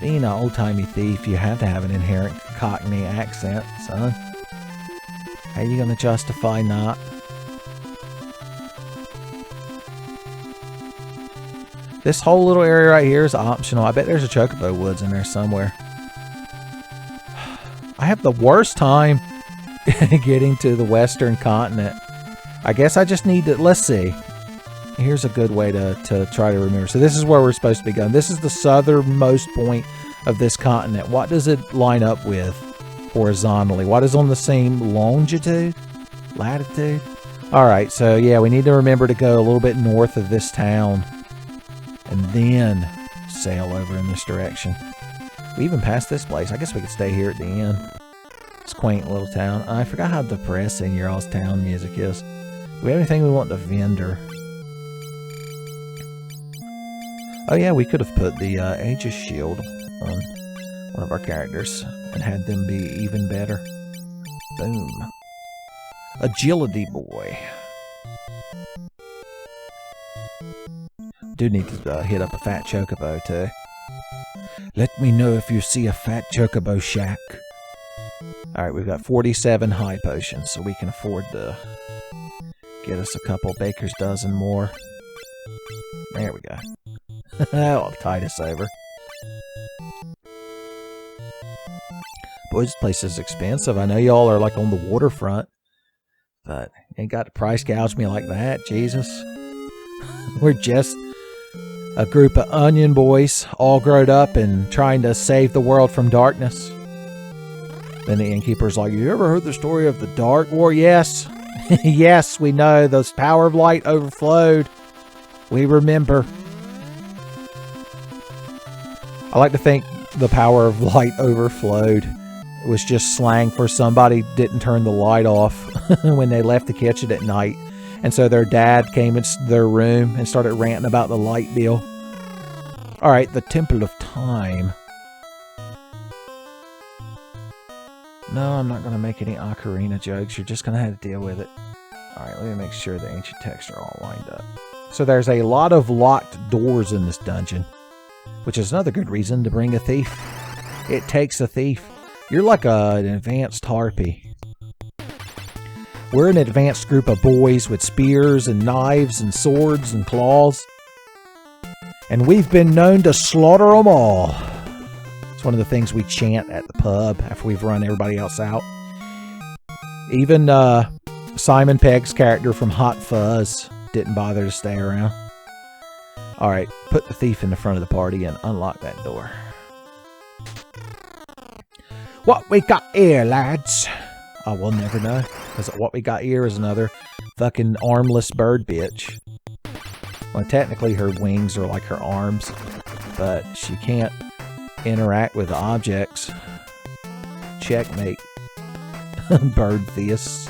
Being an old-timey thief, you have to have an inherent Cockney accent, son. How you gonna justify not? This whole little area right here is optional. I bet there's a Chocobo Woods in there somewhere. I have the worst time getting to the western continent. I guess I just need to... Let's see. Here's a good way to try to remember. So this is where we're supposed to be going. This is the southernmost point of this continent. What does it line up with horizontally? What is on the same longitude? Latitude? Alright, so yeah, we need to remember to go a little bit north of this town. And then sail over in this direction. We even passed this place. I guess we could stay here at the end. It's a quaint little town. I forgot how depressing your all's town music is. Do we have anything we want to vendor? Oh yeah, we could have put the Aegis shield on one of our characters and had them be even better. Boom. Agility boy. Do need to hit up a fat chocobo too. Let me know if you see a fat chocobo shack. Alright, we've got 47 high potions, so we can afford to get us a couple baker's dozen more. There we go. That'll tide us over. Boy, this place is expensive. I know y'all are like on the waterfront, but ain't got to price gouge me like that, Jesus. We're just a group of onion boys, all grown up and trying to save the world from darkness. Then the innkeeper's like, you ever heard the story of the Dark War? Yes. Yes, we know. The power of light overflowed. We remember. I like to think the power of light overflowed was just slang for somebody didn't turn the light off when they left the kitchen at night. And so their dad came into their room and started ranting about the light bill. Alright, the Temple of Time. No, I'm not going to make any ocarina jokes. You're just going to have to deal with it. Alright, let me make sure the ancient texts are all lined up. So there's a lot of locked doors in this dungeon, which is another good reason to bring a thief. It takes a thief. You're like an advanced harpy. We're an advanced group of boys with spears and knives and swords and claws. And we've been known to slaughter them all. It's one of the things we chant at the pub after we've run everybody else out. Even Simon Pegg's character from Hot Fuzz didn't bother to stay around. Alright, put the thief in the front of the party and unlock that door. What we got here, lads? Oh, we'll never know. Because what we got here is another fucking armless bird bitch. Well, technically her wings are like her arms, but she can't interact with objects. Checkmate. Bird theists.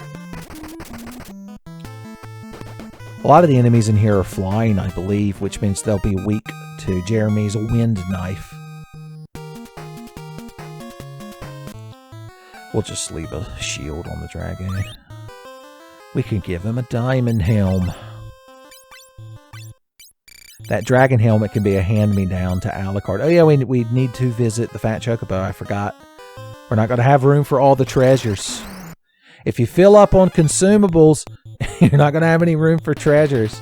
A lot of the enemies in here are flying, I believe, which means they'll be weak to Jeremy's wind knife. We'll just leave a shield on the dragon. We can give him a diamond helm. That dragon helmet can be a hand-me-down to Alucard. Oh yeah, we need to visit the Fat Chocobo. I forgot. We're not going to have room for all the treasures. If you fill up on consumables, you're not going to have any room for treasures.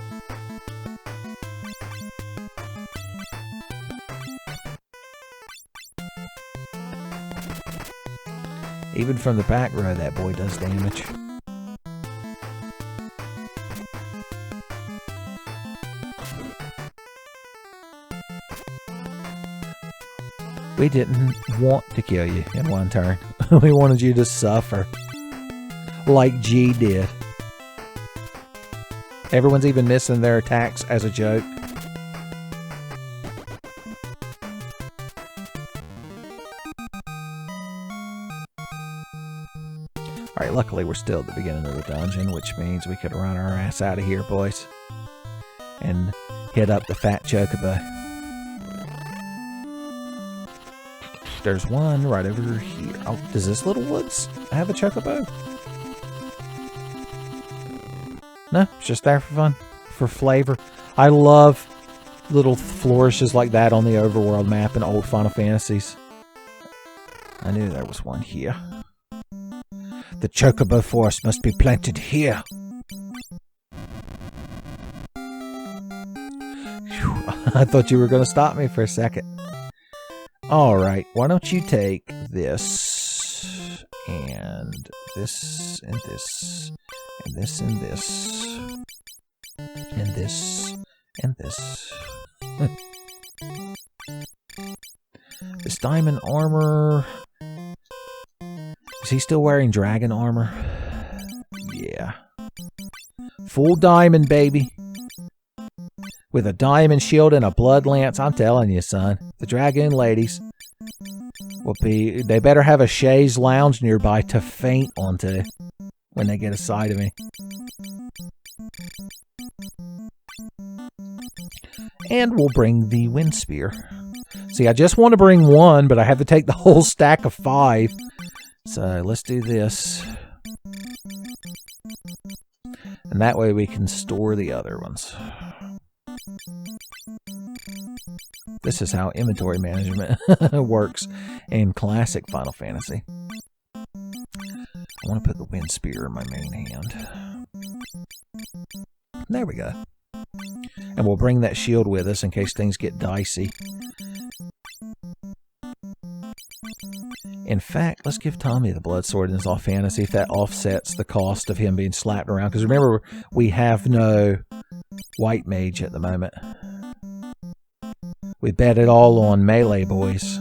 Even from the back row, that boy does damage. We didn't want to kill you in one turn. We wanted you to suffer. Like G did. Everyone's even missing their attacks as a joke. Alright, luckily we're still at the beginning of the dungeon, which means we could run our ass out of here, boys. And hit up the Fat Chocobo. There's one right over here. Oh, does this little woods have a chocobo? No, it's just there for fun, for flavor. I love little flourishes like that on the overworld map in old Final Fantasies. I knew there was one here. The chocobo forest must be planted here. Whew, I thought you were going to stop me for a second. Alright, why don't you take this, and this, and this, and this, and this, and this, and this. This diamond armor... Is he still wearing dragon armor? Yeah. Full diamond, baby. With a diamond shield and a blood lance. I'm telling you, son. The dragoon ladies will be... They better have a chaise lounge nearby to faint onto when they get a sight of me. And we'll bring the wind spear. See, I just want to bring one, but I have to take the whole stack of 5. So let's do this. And that way we can store the other ones. This is how inventory management works in classic Final Fantasy. I want to put the wind spear in my main hand. There we go. And we'll bring that shield with us in case things get dicey. In fact, let's give Tommy the blood sword in his off fantasy if that offsets the cost of him being slapped around. Because remember, we have no white mage at the moment. We bet it all on melee, boys.